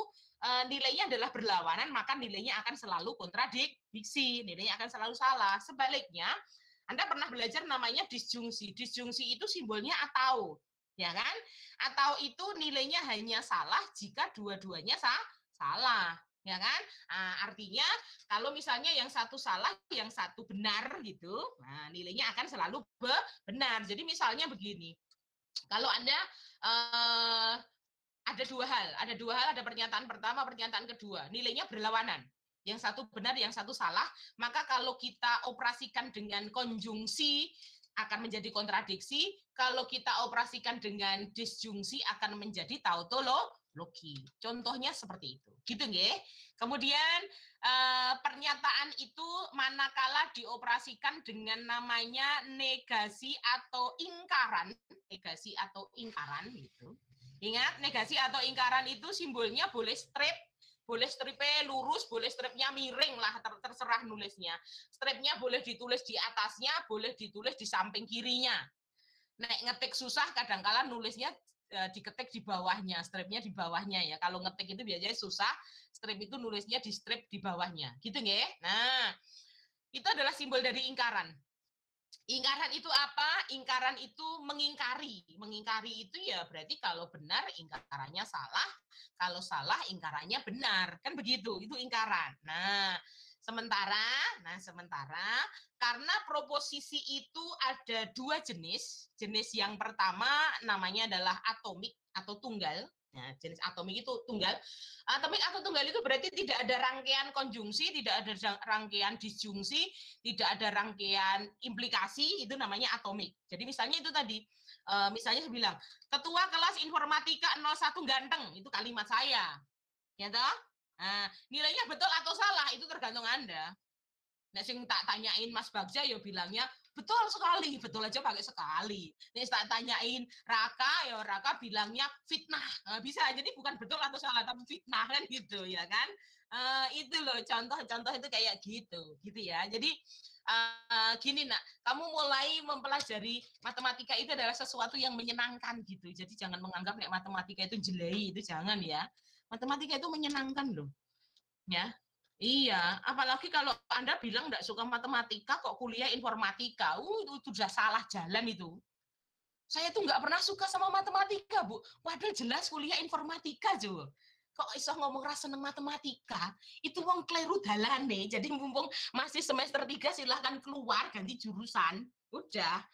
[SPEAKER 1] nilainya adalah berlawanan, maka nilainya akan selalu kontradiksi, nilainya akan selalu salah. Sebaliknya, Anda pernah belajar namanya disjungsi. Disjungsi itu simbolnya atau, ya kan? Atau itu nilainya hanya salah jika dua-duanya salah, ya kan? Artinya kalau misalnya yang satu salah, yang satu benar gitu, nah nilainya akan selalu benar. Jadi misalnya begini, kalau Anda ada dua hal, ada pernyataan pertama, pernyataan kedua, nilainya berlawanan. Yang satu benar, yang satu salah, maka kalau kita operasikan dengan konjungsi akan menjadi kontradiksi, kalau kita operasikan dengan disjungsi akan menjadi tautologi. Contohnya seperti itu. Gitu nggih. Kemudian pernyataan itu manakala dioperasikan dengan namanya negasi atau ingkaran, negasi atau ingkaran gitu. Ingat, negasi atau ingkaran itu simbolnya boleh strip, boleh stripnya lurus, boleh stripnya miring lah, terserah nulisnya. Stripnya boleh ditulis di atasnya, boleh ditulis di samping kirinya. Nek ngetik susah, kadang-kala nulisnya diketik di bawahnya, stripnya di bawahnya ya. Kalau ngetik itu biasanya susah, strip itu nulisnya di strip di bawahnya. Gitu nggih? Nah, itu adalah simbol dari ingkaran. Ingkaran itu apa? Ingkaran itu mengingkari. Mengingkari itu ya berarti kalau benar ingkarannya salah, kalau salah ingkarannya benar. Kan begitu, itu ingkaran. Nah, sementara karena proposisi itu ada dua jenis. Jenis yang pertama namanya adalah atomik atau tunggal. Nah, jenis atomik itu tunggal. Atomik atau tunggal itu berarti tidak ada rangkaian konjungsi, tidak ada rangkaian disjungsi, tidak ada rangkaian implikasi, itu namanya atomik. Jadi misalnya itu tadi, misalnya saya bilang, ketua kelas informatika 01 ganteng, itu kalimat saya. Ya toh? Nah, nilainya betul atau salah, itu tergantung Anda. Nah, sing tak tanyain Mas Bagja, ya bilangnya, betul sekali, betul aja pakai sekali. Nih tak tanyain Raka, ya Raka bilangnya fitnah. Nah, bisa jadi bukan betul atau salah, tapi fitnah kan gitu ya kan. Itu loh contoh-contoh itu kayak gitu ya. Jadi gini nak, kamu mulai mempelajari matematika itu adalah sesuatu yang menyenangkan gitu. Jadi jangan menganggap nek matematika itu jelek, itu jangan ya. Matematika itu menyenangkan loh. Ya. Iya, apalagi kalau Anda bilang nggak suka matematika, kok kuliah informatika, itu sudah salah jalan itu. Saya tuh nggak pernah suka sama matematika, Bu. Padahal jelas kuliah informatika, Jo. Kok iso ngomong rasa seneng matematika, itu wong kleru dalane. Jadi mumpung masih semester 3, silahkan keluar, ganti jurusan. Udah.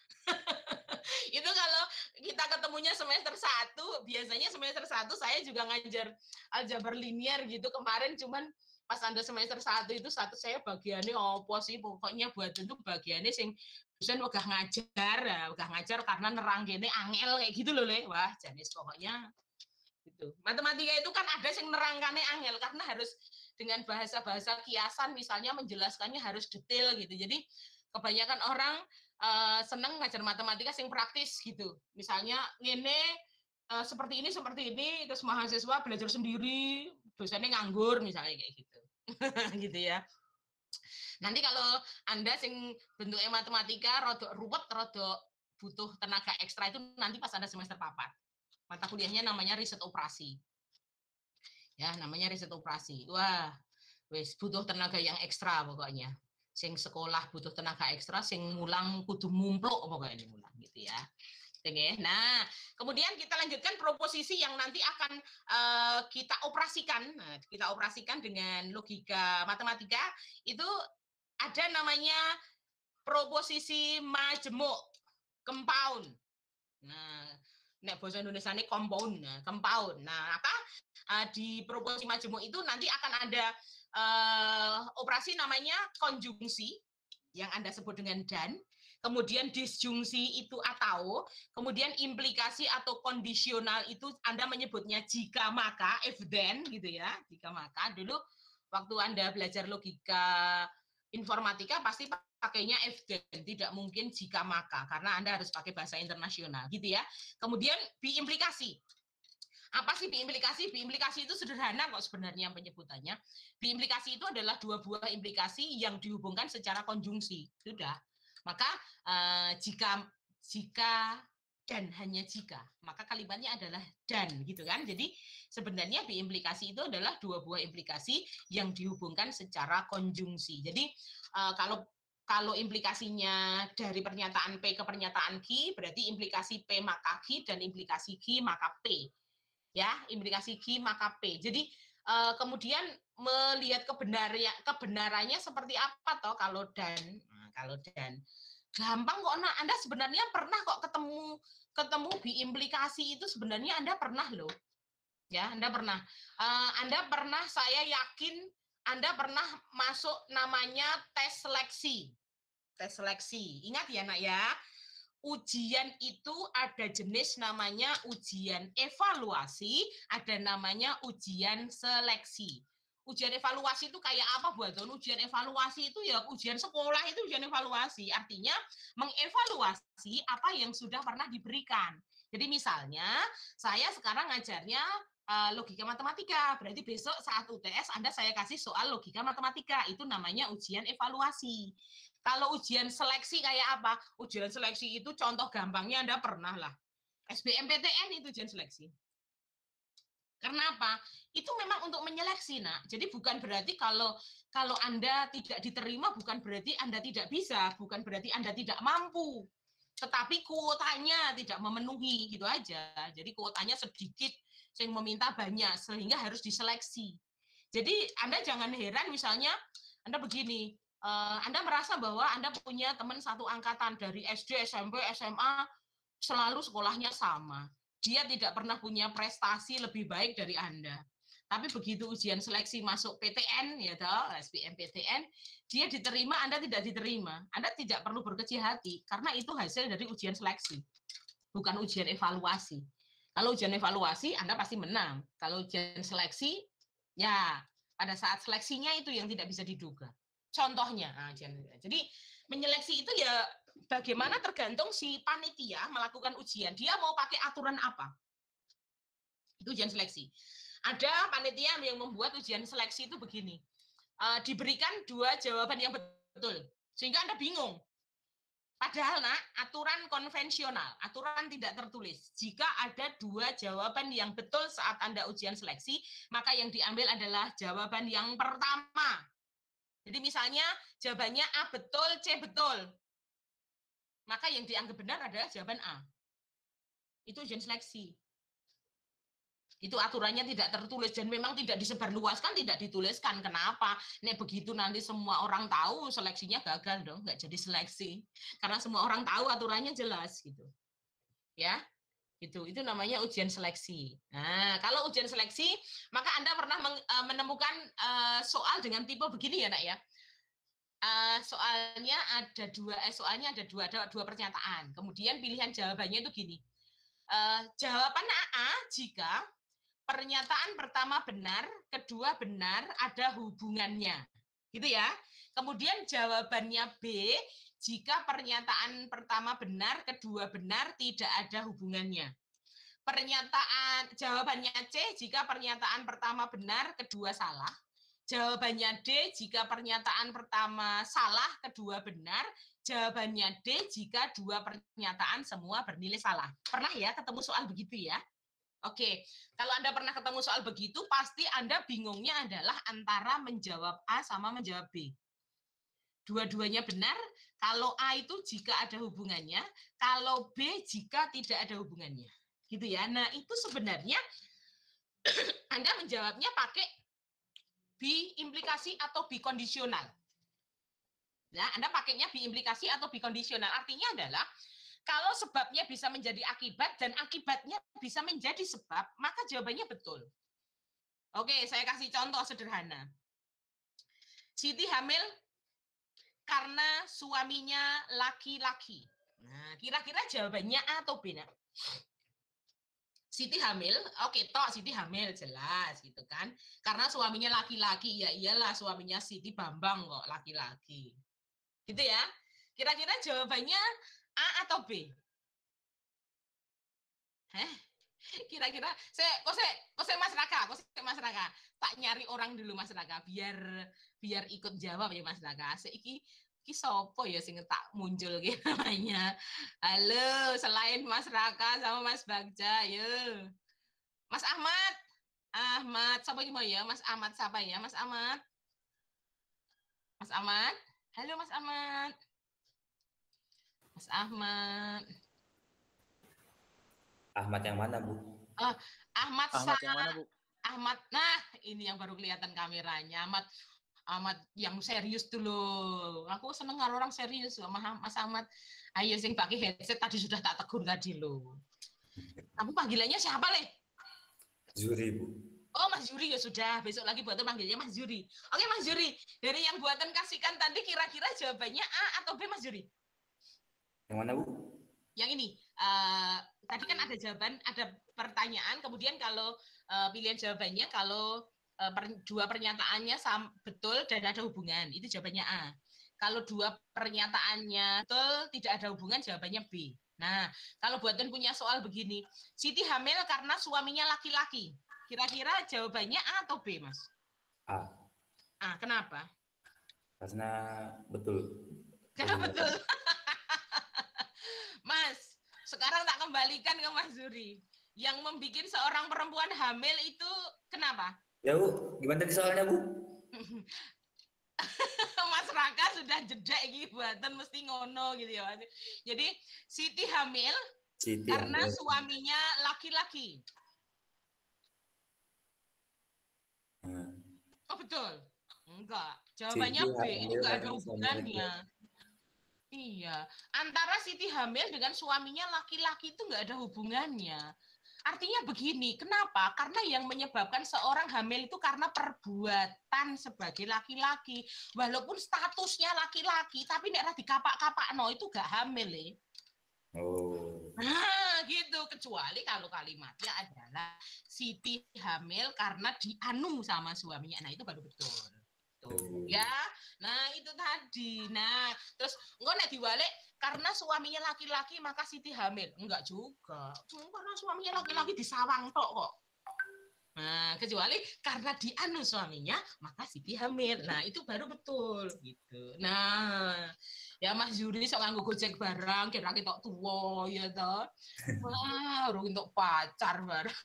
[SPEAKER 1] Itu kalau kita ketemunya semester 1, biasanya semester 1 saya juga ngajar aljabar linear gitu. Kemarin cuman pas Anda semester 1 itu saya bagiannya opo sih, pokoknya buat itu bagiannya sing dosen wegah ngajar karena nerangkene angel kayak gitu loh Le. Wah, jenis pokoknya gitu. Matematika itu kan ada sing nerangkane angel karena harus dengan bahasa-bahasa kiasan, misalnya menjelaskannya harus detail gitu. Jadi kebanyakan orang seneng ngajar matematika sing praktis gitu. Misalnya ngene seperti ini, terus mahasiswa belajar sendiri, dosennya nganggur misalnya kayak gitu. Gitu ya. Nanti kalau Anda sing bentuknya matematika rodok ruwet, rodok butuh tenaga ekstra itu nanti pas Anda semester 4. Mata kuliahnya namanya riset operasi. Ya, namanya riset operasi. Wah, wis butuh tenaga yang ekstra pokoknya. Sing sekolah butuh tenaga ekstra, sing mulang kudu mumpluk pokoknya mulang gitu ya. Nah, kemudian kita lanjutkan proposisi yang nanti akan kita operasikan. Nah, kita operasikan dengan logika matematika. Itu ada namanya proposisi majemuk, compound. Nah, nek bahasa Indonesia ini compound, compound. Nah, apa di proposisi majemuk itu nanti akan ada operasi namanya konjungsi yang Anda sebut dengan dan. Kemudian disjungsi itu atau, kemudian implikasi atau kondisional itu Anda menyebutnya jika maka, if then gitu ya, jika maka. Dulu waktu Anda belajar logika informatika pasti pakainya if then, tidak mungkin jika maka, karena Anda harus pakai bahasa internasional, gitu ya. Kemudian be implikasi. Apa sih be implikasi? Be implikasi itu sederhana kok sebenarnya penyebutannya. Be implikasi itu adalah dua buah implikasi yang dihubungkan secara konjungsi. Sudah. Maka jika dan hanya jika, maka kalimatnya adalah dan, gitu kan. Jadi sebenarnya be implikasi itu adalah dua buah implikasi yang dihubungkan secara konjungsi. Jadi kalau implikasinya dari pernyataan P ke pernyataan Q, berarti implikasi P maka Q dan implikasi Q maka P. Ya, implikasi Q maka P. Jadi kemudian melihat kebenarannya seperti apa toh kalau dan. Nah, kalau dan gampang kok. Nah, Anda sebenarnya pernah kok ketemu biimplikasi itu sebenarnya Anda pernah loh. Ya, Anda pernah. Anda pernah, saya yakin Anda pernah masuk namanya tes seleksi. Tes seleksi. Ingat ya, Nak ya. Ujian itu ada jenis namanya ujian evaluasi, ada namanya ujian seleksi. Ujian evaluasi itu kayak apa buat Don? Ujian evaluasi itu ya ujian sekolah itu ujian evaluasi. Artinya mengevaluasi apa yang sudah pernah diberikan. Jadi misalnya saya sekarang ngajarnya logika matematika. Berarti besok saat UTS saya kasih soal logika matematika. Itu namanya ujian evaluasi. Kalau ujian seleksi kayak apa? Ujian seleksi itu contoh gampangnya Anda pernah lah. SBMPTN itu ujian seleksi. Karena apa? Itu memang untuk menyeleksi, Nak. Jadi bukan berarti kalau Anda tidak diterima, bukan berarti Anda tidak bisa, bukan berarti Anda tidak mampu. Tetapi kuotanya tidak memenuhi, gitu aja. Jadi kuotanya sedikit, yang meminta banyak, sehingga harus diseleksi. Jadi Anda jangan heran misalnya, Anda begini, Anda merasa bahwa Anda punya teman satu angkatan dari SD, SMP, SMA, selalu sekolahnya sama. Dia tidak pernah punya prestasi lebih baik dari Anda. Tapi begitu ujian seleksi masuk PTN, ya toh, SBMPTN, dia diterima, Anda tidak diterima. Anda tidak perlu berkecil hati, karena itu hasil dari ujian seleksi, bukan ujian evaluasi. Kalau ujian evaluasi, Anda pasti menang. Kalau ujian seleksi, ya pada saat seleksinya itu yang tidak bisa diduga. Contohnya, jadi menyeleksi itu ya bagaimana tergantung si panitia melakukan ujian. Dia mau pakai aturan apa? Itu ujian seleksi. Ada panitia yang membuat ujian seleksi itu begini. Diberikan dua jawaban yang betul. Sehingga Anda bingung. Padahal, Nak, aturan konvensional, aturan tidak tertulis. Jika ada dua jawaban yang betul saat Anda ujian seleksi, maka yang diambil adalah jawaban yang pertama. Jadi misalnya jawabannya A betul, C betul. Maka yang dianggap benar adalah jawaban A. Itu ujian seleksi. Itu aturannya tidak tertulis dan memang tidak disebarluaskan, tidak dituliskan. Kenapa? Nek begitu nanti semua orang tahu, seleksinya gagal dong, nggak jadi seleksi. Karena semua orang tahu aturannya jelas gitu. Ya. Itu namanya ujian seleksi. Nah, kalau ujian seleksi, maka Anda pernah menemukan soal dengan tipe begini ya, Nak ya. Soalnya ada dua pernyataan. Kemudian pilihan jawabannya itu gini. Jawaban A jika pernyataan pertama benar, kedua benar, ada hubungannya. Gitu ya. Kemudian jawabannya B, jika pernyataan pertama benar, kedua benar, tidak ada hubungannya. Jawabannya C, jika pernyataan pertama benar, kedua salah. Jawabannya D, jika pernyataan pertama salah, kedua benar. Jawabannya D, jika dua pernyataan semua bernilai salah. Pernah ya ketemu soal begitu ya? Oke, kalau Anda pernah ketemu soal begitu, pasti Anda bingungnya adalah antara menjawab A sama menjawab B. Dua-duanya benar, kalau A itu jika ada hubungannya, kalau B jika tidak ada hubungannya. Gitu ya. Nah, itu sebenarnya Anda menjawabnya pakai bi-implikasi atau bi-kondisional. Nah, Anda pakainya bi-implikasi atau bi-kondisional. Artinya adalah kalau sebabnya bisa menjadi akibat dan akibatnya bisa menjadi sebab, maka jawabannya betul. Oke, saya kasih contoh sederhana. Siti hamil karena suaminya laki-laki. Nah, kira-kira jawabannya A atau B, Nak? Siti hamil, oke, toh Siti hamil jelas gitu kan. Karena suaminya laki-laki, ya iyalah suaminya Siti Bambang kok laki-laki. Gitu ya. Kira-kira jawabannya A atau B? Kira-kira Mas Raka, tak nyari orang dulu Mas Raka biar ikut jawab ya Mas Raka. Iki sopo ya sing tak muncul gitu namanya. Halo, selain Mas Raka sama Mas Bagja, yo. Mas Ahmad. Siapa gimana ya? Mas Ahmad siapa ya? Mas Ahmad. Halo Mas Ahmad. Mas Ahmad.
[SPEAKER 6] Ahmad yang mana, Bu?
[SPEAKER 1] Ahmad
[SPEAKER 9] yang mana, Bu?
[SPEAKER 1] Ahmad. Nah, ini yang baru kelihatan kameranya. Ahmad yang serius dulu. Aku seneng kalau orang serius sama Mas Ahmad. Ayo sing pakai headset tadi sudah tak tegur tadi lo. Kamu panggilannya siapa, Le?
[SPEAKER 6] Zuri, Bu.
[SPEAKER 1] Oh, Mas Juri ya sudah. Besok lagi buatan panggilnya Mas Juri. Oke, Mas Juri. Dari yang buatan kasihkan tadi kira-kira jawabannya A atau B, Mas Juri?
[SPEAKER 6] Yang mana, Bu?
[SPEAKER 1] Yang ini. Tadi kan ada jawaban, ada pertanyaan. Kemudian kalau pilihan jawabannya, kalau dua pernyataannya betul dan ada hubungan, itu jawabannya A. Kalau dua pernyataannya betul, tidak ada hubungan, jawabannya B. Nah, kalau buatan punya soal begini, Siti hamil karena suaminya laki-laki. Kira-kira jawabannya A atau B, Mas?
[SPEAKER 6] A.
[SPEAKER 1] Kenapa?
[SPEAKER 6] Karena betul.
[SPEAKER 1] Karena betul. Mas, sekarang tak kembalikan ke Mas Zuri. Yang membuat seorang perempuan hamil itu kenapa?
[SPEAKER 6] Ya, Bu. Gimana tadi soalnya, Bu?
[SPEAKER 1] Mas Raka sudah jeda iki buatan mesti ngono gitu ya. Jadi Siti hamil karena suaminya laki-laki. Oh betul? Enggak. Jawabannya B. Itu enggak ada hubungannya. Iya. Antara Siti hamil dengan suaminya laki-laki itu enggak ada hubungannya. Artinya begini, kenapa? Karena yang menyebabkan seorang hamil itu karena perbuatan sebagai laki-laki. Walaupun statusnya laki-laki, tapi nek dikapak-kapak no itu gak hamil ya.
[SPEAKER 6] Oh.
[SPEAKER 1] Nah, gitu. Kecuali kalau kalimatnya adalah Siti hamil karena dianu sama suaminya. Nah, itu baru betul. Tuh, ya. Nah, itu tadi. Nah, terus engko nek diwalik karena suaminya laki-laki maka Siti hamil. Enggak juga. Karena suaminya laki-laki disawang tok kok. Nah, kecuali karena dianu suaminya maka Siti hamil. Nah, itu baru betul gitu. Nah, ya Mas Yuri sok nganggo Gojek barang kira kita tuwa ya toh. Wah, urung entuk pacar barang.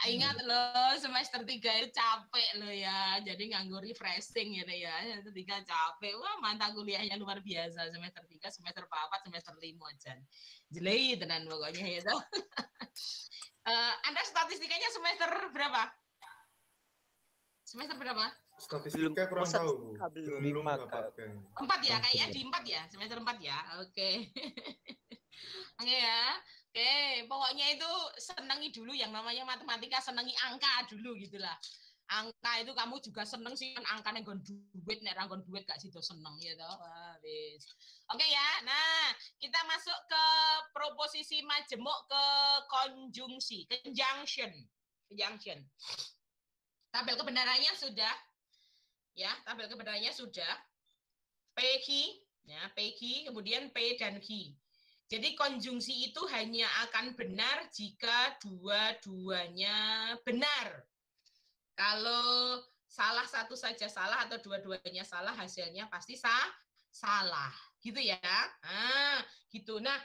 [SPEAKER 1] Ingat loh, semester 3 itu capek loh ya. Jadi nganggo refreshing gitu ya. Semester 3 capek. Wah, mata kuliahnya luar biasa. Semester 3, semester 4, semester 5 aja. Jelai tenan pokoknya ya toh. Anda statistikanya semester berapa? Semester berapa?
[SPEAKER 7] Statistika kurang tahu, Bu. Belum mendapatkan.
[SPEAKER 1] 4 ya, kayaknya di 4 ya, semester 4 ya. Oke. Oke ya. Oke, pokoknya itu senangi dulu yang namanya matematika, senangi angka dulu gitulah. Angka itu kamu juga seneng sih kan angka yang duit, nek ra duit gak sido seneng ya toh. Wis. Oke ya. Nah, kita masuk ke proposisi majemuk ke konjungsi, conjunction. Tabel kebenarannya sudah. Ya, tabel kebenarannya sudah. P, Q, ya, P, Q, kemudian P dan Q. Jadi konjungsi itu hanya akan benar jika dua-duanya benar. Kalau salah satu saja salah atau dua-duanya salah, hasilnya pasti salah. Gitu ya. Gitu. Nah,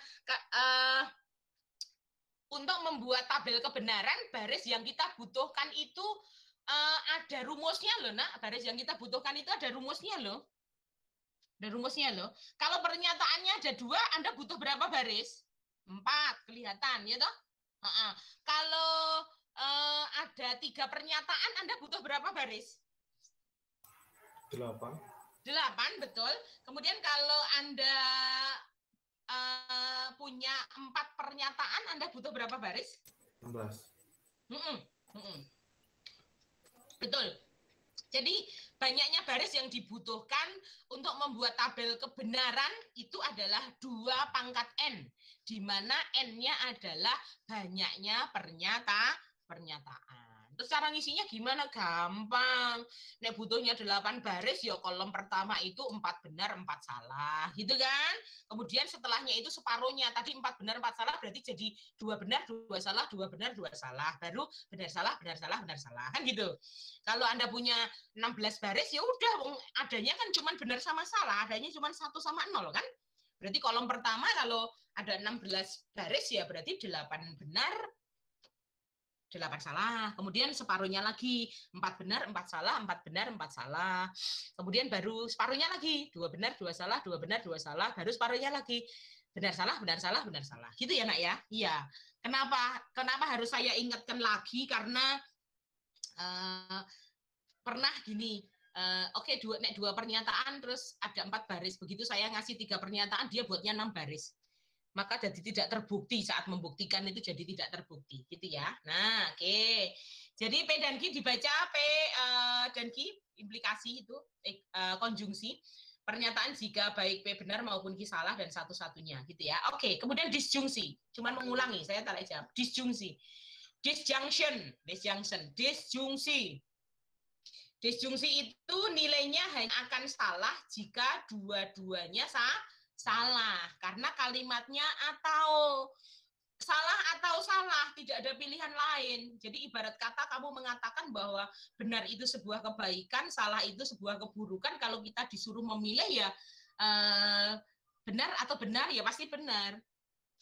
[SPEAKER 1] untuk membuat tabel kebenaran, baris yang kita butuhkan itu ada rumusnya loh, Nak. Baris yang kita butuhkan itu ada rumusnya loh. Ada rumusnya loh. Kalau pernyataannya ada 2, Anda butuh berapa baris? 4, kelihatan ya toh? Kalau ada 3 pernyataan, Anda butuh berapa baris?
[SPEAKER 7] 8.
[SPEAKER 1] 8, betul. Kemudian kalau Anda punya 4 pernyataan, Anda butuh berapa baris?
[SPEAKER 7] 16.
[SPEAKER 1] Betul. Jadi banyaknya baris yang dibutuhkan untuk membuat tabel kebenaran itu adalah 2 pangkat N, di mana N-nya adalah banyaknya pernyataan. Terus cara ngisinya gimana? Gampang. Nek butuhnya 8 baris, ya kolom pertama itu 4 benar, 4 salah. Gitu kan? Kemudian setelahnya itu separuhnya. Tadi 4 benar, 4 salah, berarti jadi 2 benar, 2 salah, 2 benar, 2 salah. Baru benar, salah, benar, salah, benar, salah. Kan gitu. Kalau Anda punya 16 baris, ya udah, adanya kan cuma benar sama salah. Adanya cuma 1 sama 0, kan? Berarti kolom pertama kalau ada 16 baris, ya berarti 8 benar, 8 salah. Kemudian separuhnya lagi 4 benar, 4 salah, 4 benar, 4 salah. Kemudian baru separuhnya lagi 2 benar, 2 salah, 2 benar, 2 salah. Baru separuhnya lagi benar, salah, benar, salah, benar, salah. Gitu ya, Nak ya? Iya. Kenapa harus saya ingatkan lagi? Karena pernah gini. Oke, dua pernyataan terus ada 4 baris. Begitu saya ngasih 3 pernyataan, dia buatnya 6 baris. Maka jadi tidak terbukti, saat membuktikan itu jadi tidak terbukti, gitu ya. Nah, oke. Jadi P dan Q dibaca P dan Q, implikasi itu konjungsi. Pernyataan jika baik P benar maupun Q salah dan satu-satunya, gitu ya. Oke, kemudian disjungsi. Cuman mengulangi, saya tak jawab. Disjungsi. Disjunction, disjungsi. Disjungsi itu nilainya hanya akan salah jika dua-duanya salah, karena kalimatnya atau salah, tidak ada pilihan lain. Jadi ibarat kata kamu mengatakan bahwa benar itu sebuah kebaikan, salah itu sebuah keburukan. Kalau kita disuruh memilih ya benar atau benar, ya pasti benar.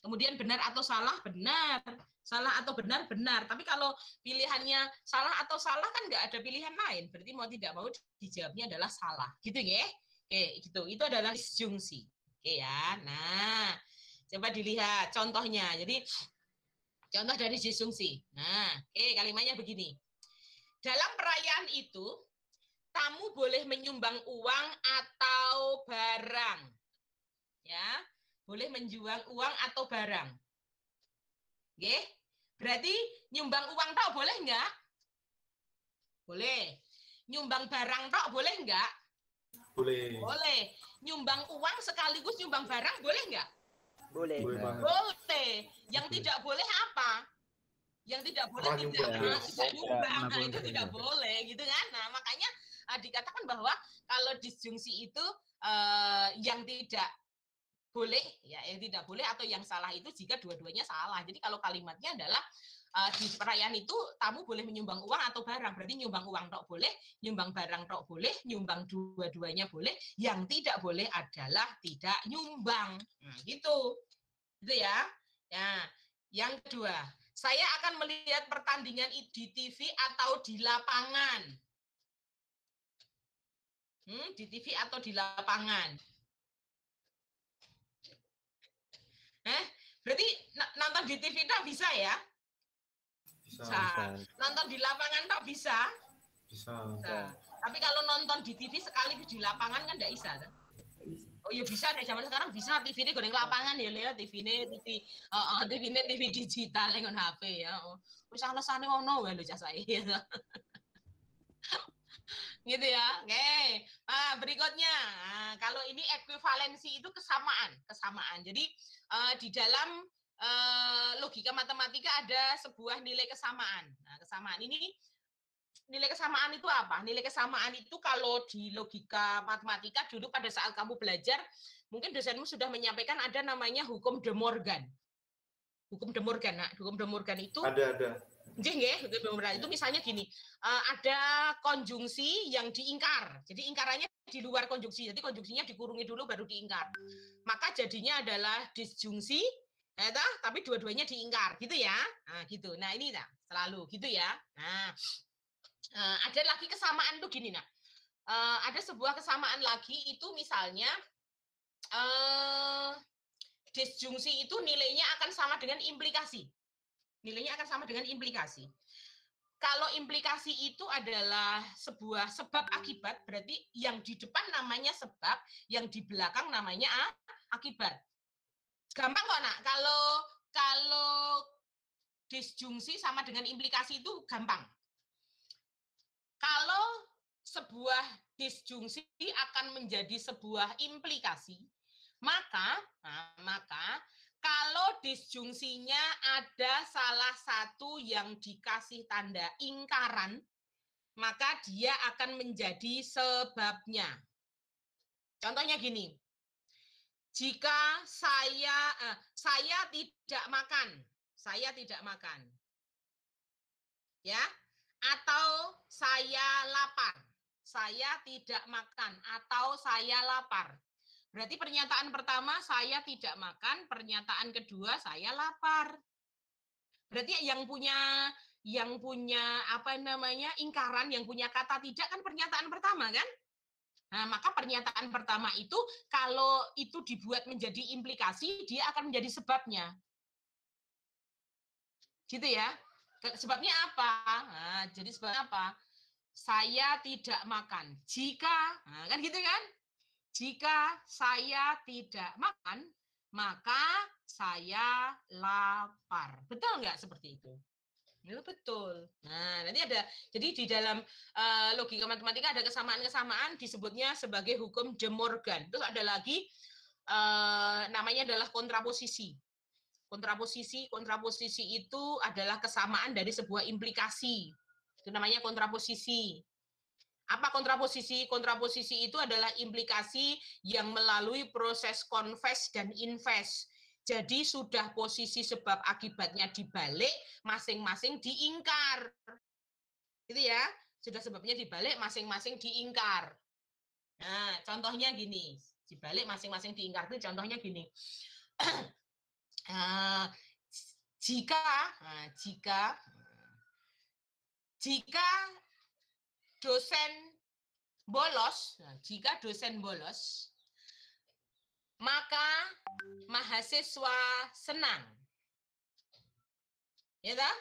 [SPEAKER 1] Kemudian benar atau salah, benar. Salah atau benar, benar. Tapi kalau pilihannya salah atau salah kan nggak ada pilihan lain. Berarti mau tidak mau dijawabnya adalah salah. Gitu ya. Oke, gitu. Itu adalah disjungsi. Oke ya. Nah, coba dilihat contohnya. Jadi contoh dari disjungsi. Nah, kalimatnya begini. Dalam perayaan itu, tamu boleh menyumbang uang atau barang. Ya, boleh menjual uang atau barang. Oke? Berarti nyumbang uang tok boleh nggak? Boleh. Nyumbang barang tok boleh nggak?
[SPEAKER 7] Boleh.
[SPEAKER 1] Boleh. Nyumbang uang sekaligus nyumbang barang boleh nggak?
[SPEAKER 8] Boleh.
[SPEAKER 1] Boleh. Yang tidak boleh apa? Yang tidak boleh tidak nyumbang. Nah, itu tidak boleh, gitu kan? Nah, makanya dikatakan bahwa kalau disjungsi itu yang tidak boleh, ya yang tidak boleh atau yang salah itu jika dua-duanya salah. Jadi kalau kalimatnya adalah di perayaan itu tamu boleh menyumbang uang atau barang. Berarti nyumbang uang tok boleh, nyumbang barang tok boleh, nyumbang dua-duanya boleh. Yang tidak boleh adalah tidak nyumbang. Nah, gitu. Gitu ya. Nah, yang kedua, saya akan melihat pertandingan di TV atau di lapangan. Di TV atau di lapangan. Berarti nonton di TV tok bisa ya? Bisa. Nonton di lapangan tok bisa?
[SPEAKER 7] Bisa.
[SPEAKER 1] Tapi kalau nonton di TV sekaligus di lapangan kan nggak bisa. Oh ya bisa deh, zaman sekarang bisa. TV ini goreng lapangan ya, Leo. TV ini TV digital dengan HP ya. Wis alasane ono wae lho cah saya. Gitu ya. Oke. Berikutnya. Kalau ini ekuivalensi itu kesamaan. Jadi di dalam logika matematika ada sebuah nilai kesamaan. Nah, kesamaan ini, nilai kesamaan itu apa? Nilai kesamaan itu kalau di logika matematika dulu pada saat kamu belajar, mungkin dosenmu sudah menyampaikan ada namanya hukum De Morgan. Hukum De Morgan, nah, hukum De Morgan itu
[SPEAKER 7] ada.
[SPEAKER 1] Itu misalnya gini, ada konjungsi yang diingkar. Jadi ingkarannya di luar konjungsi. Jadi konjungsinya dikurungi dulu baru diingkar. Maka jadinya adalah disjungsi, tapi dua-duanya diingkar, gitu ya. Nah, gitu. Nah, ini selalu gitu ya. Nah, ada lagi kesamaan tuh gini, ada sebuah kesamaan lagi itu misalnya disjungsi itu nilainya akan sama dengan implikasi. Nilainya akan sama dengan implikasi. Kalau implikasi itu adalah sebuah sebab akibat, berarti yang di depan namanya sebab, yang di belakang namanya akibat. Gampang kok, Nak. Kalau disjungsi sama dengan implikasi itu gampang. Kalau sebuah disjungsi akan menjadi sebuah implikasi, maka Kalau disjungsinya ada salah satu yang dikasih tanda ingkaran, maka dia akan menjadi sebabnya. Contohnya gini, jika saya tidak makan, ya, atau saya lapar, saya tidak makan, atau saya lapar. Berarti pernyataan pertama saya tidak makan, pernyataan kedua saya lapar. Berarti yang punya apa namanya ingkaran, yang punya kata tidak kan pernyataan pertama kan? Nah, maka pernyataan pertama itu kalau itu dibuat menjadi implikasi, dia akan menjadi sebabnya. Gitu ya. Sebabnya apa? Nah, jadi sebabnya apa? Saya tidak makan. Jika, nah, kan gitu kan? Jika saya tidak makan, maka saya lapar. Betul nggak seperti itu? Ya, betul. Nah, nanti ada, jadi di dalam logika matematika ada kesamaan-kesamaan disebutnya sebagai hukum De Morgan. Terus ada lagi namanya adalah kontraposisi. Kontraposisi itu adalah kesamaan dari sebuah implikasi. Itu namanya kontraposisi. Apa kontraposisi? Kontraposisi itu adalah implikasi yang melalui proses konves dan inves. Jadi sudah posisi sebab akibatnya dibalik, masing-masing diingkar. Gitu ya. Sudah sebabnya dibalik, masing-masing diingkar. Nah, contohnya gini. Dibalik, masing-masing diingkar itu contohnya gini. Jika dosen bolos, maka mahasiswa senang. Ya toh?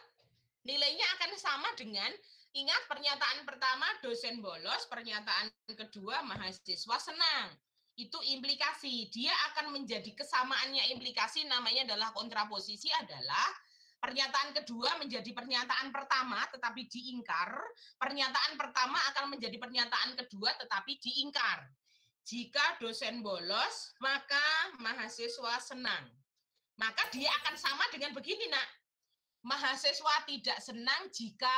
[SPEAKER 1] Nilainya akan sama dengan, ingat pernyataan pertama dosen bolos, pernyataan kedua mahasiswa senang. Itu implikasi. Dia akan menjadi kesamaannya implikasi, namanya adalah kontraposisi, adalah pernyataan kedua menjadi pernyataan pertama tetapi diingkar. Pernyataan pertama akan menjadi pernyataan kedua tetapi diingkar. Jika dosen bolos, maka mahasiswa senang. Maka dia akan sama dengan begini, Nak. Mahasiswa tidak senang jika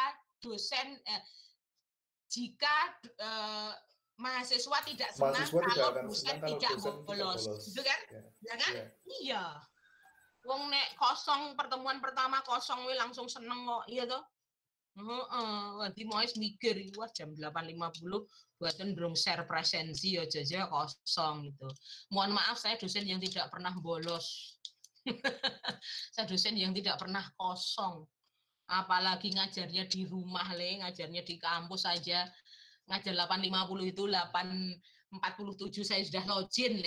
[SPEAKER 1] mahasiswa tidak senang kalau dosen tidak bolos. Gitu kan? Ya kan? Iya. Wong nek kosong pertemuan pertama kosong we langsung seneng kok, iya toh? Nanti mau mikir, wah jam 8.50 buatan belum share presensi ya jaja kosong gitu. Mohon maaf saya dosen yang tidak pernah bolos. Saya dosen yang tidak pernah kosong. Apalagi ngajarnya di rumah ngajarnya di kampus saja. Ngajar 8.50 itu 8.47 saya sudah login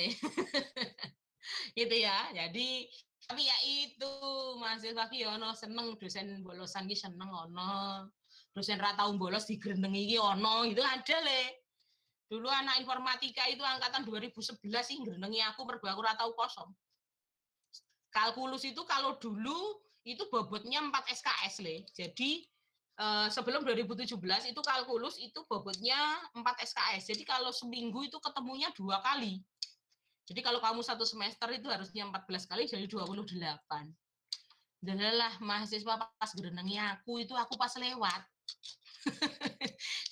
[SPEAKER 1] Gitu ya. Jadi tapi ya itu mahasiswa ki ono seneng dosen bolosan ki seneng ono. Dosen ra tau bolos digrenengi ki ono, itu ada Dulu anak informatika itu angkatan 2011 sih ngrenengi aku mergo aku ra tau kosong. Kalkulus itu kalau dulu itu bobotnya 4 SKS Jadi sebelum 2017 itu kalkulus itu bobotnya 4 SKS. Jadi kalau seminggu itu ketemunya 2 kali. Jadi kalau kamu satu semester itu harusnya 14 kali jadi 28. Dahlah mahasiswa pas gerenengi aku pas lewat.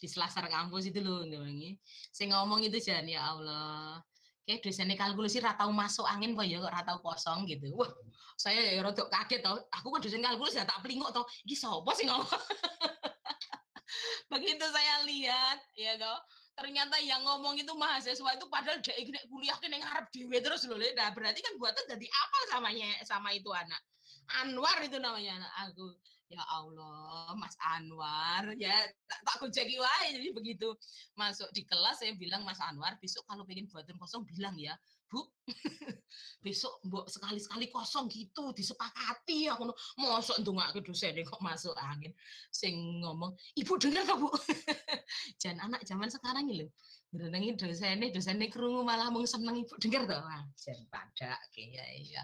[SPEAKER 1] Di selasar kampus itu loh saya ngomong itu jangan ya Allah. Kayak dosennya kalkulus ra tau masuk angin kok ya kok ra tau kosong gitu. Wah, saya ya rodok kaget tau. Aku kan dosen kalkulus ya tak pelinguk tau. Iki sapa sih ngomong. Begitu saya lihat ya toh. Ternyata yang ngomong itu mahasiswa itu padahal dia kuliah yang ngarep dewe terus loh. Nah, berarti kan buatnya jadi apa sama itu anak. Anwar itu namanya anak aku. Ya Allah, Mas Anwar, ya tak gojeki wae. Jadi begitu masuk di kelas saya bilang Mas Anwar, besok kalau pengen buatan kosong bilang ya, Bu. Besok mbok sekali-sekali kosong gitu disepakati aku mosok ndongake dosene kok masuk angin. Sing ngomong, "Ibu dengar kok, Bu?" Jangan anak zaman sekarang ini loh. Ngrenengi dosene krungu malah mung seneng Ibu dengar toh. Wah, jan padake ya.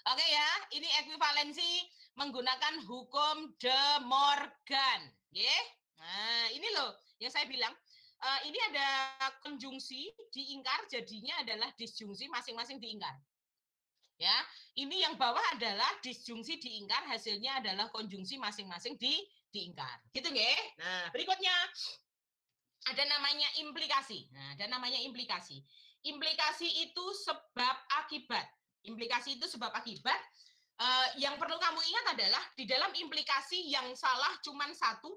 [SPEAKER 1] Oke ya, ini ekuivalensi menggunakan hukum De Morgan. Nah, ini loh yang saya bilang. Ini ada konjungsi diingkar, jadinya adalah disjungsi masing-masing diingkar. Ya, ini yang bawah adalah disjungsi diingkar, hasilnya adalah konjungsi masing-masing diingkar. Gitu nggih? Nah, berikutnya ada namanya implikasi. Nah, ada namanya implikasi. Implikasi itu sebab akibat. Implikasi itu sebab akibat. Yang perlu kamu ingat adalah di dalam implikasi yang salah cuma satu.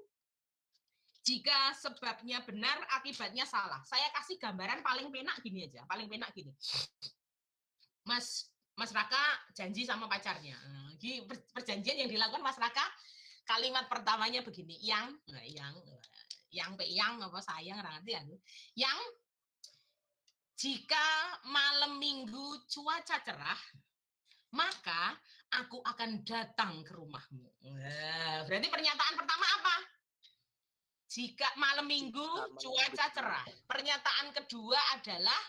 [SPEAKER 1] Jika sebabnya benar, akibatnya salah. Saya kasih gambaran paling penak gini aja, paling penak gini. Mas Raka janji sama pacarnya. Perjanjian yang dilakukan Mas Raka, kalimat pertamanya begini, yang apa sayang nanti yang jika malam minggu cuaca cerah, maka aku akan datang ke rumahmu. Berarti pernyataan pertama apa? Jika malam minggu cuaca cerah. Pernyataan kedua adalah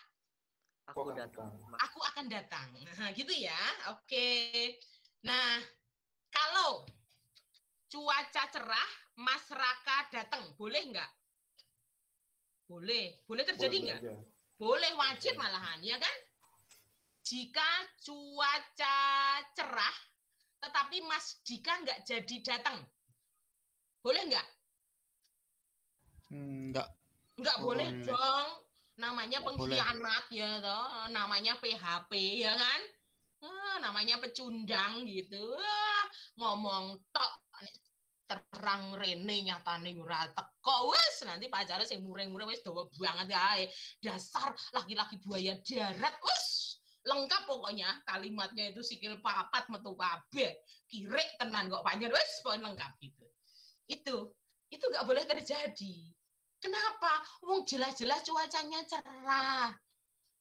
[SPEAKER 8] aku datang.
[SPEAKER 1] Aku akan datang. Nah, gitu ya. Oke. Nah, kalau cuaca cerah, Mas Raka datang, boleh nggak? Boleh. Boleh terjadi nggak? Boleh, wajib malahan, ya kan? Jika cuaca cerah, tetapi Mas Dika nggak jadi datang, boleh nggak? Nggak boleh dong. Namanya pengkhianat ya toh, namanya PHP ya kan, namanya pecundang gitu, ngomong tok terang rene nyatane ora teko wis nanti pacarnya sing mureng-mureng wis dawa banget kae, dasar laki-laki buaya darat wis lengkap pokoknya kalimatnya itu sikil papat metu kabeh kirek tenan kok panjer wis pokoknya lengkap gitu. Itu nggak boleh terjadi. Kenapa? Wong jelas-jelas cuacanya cerah.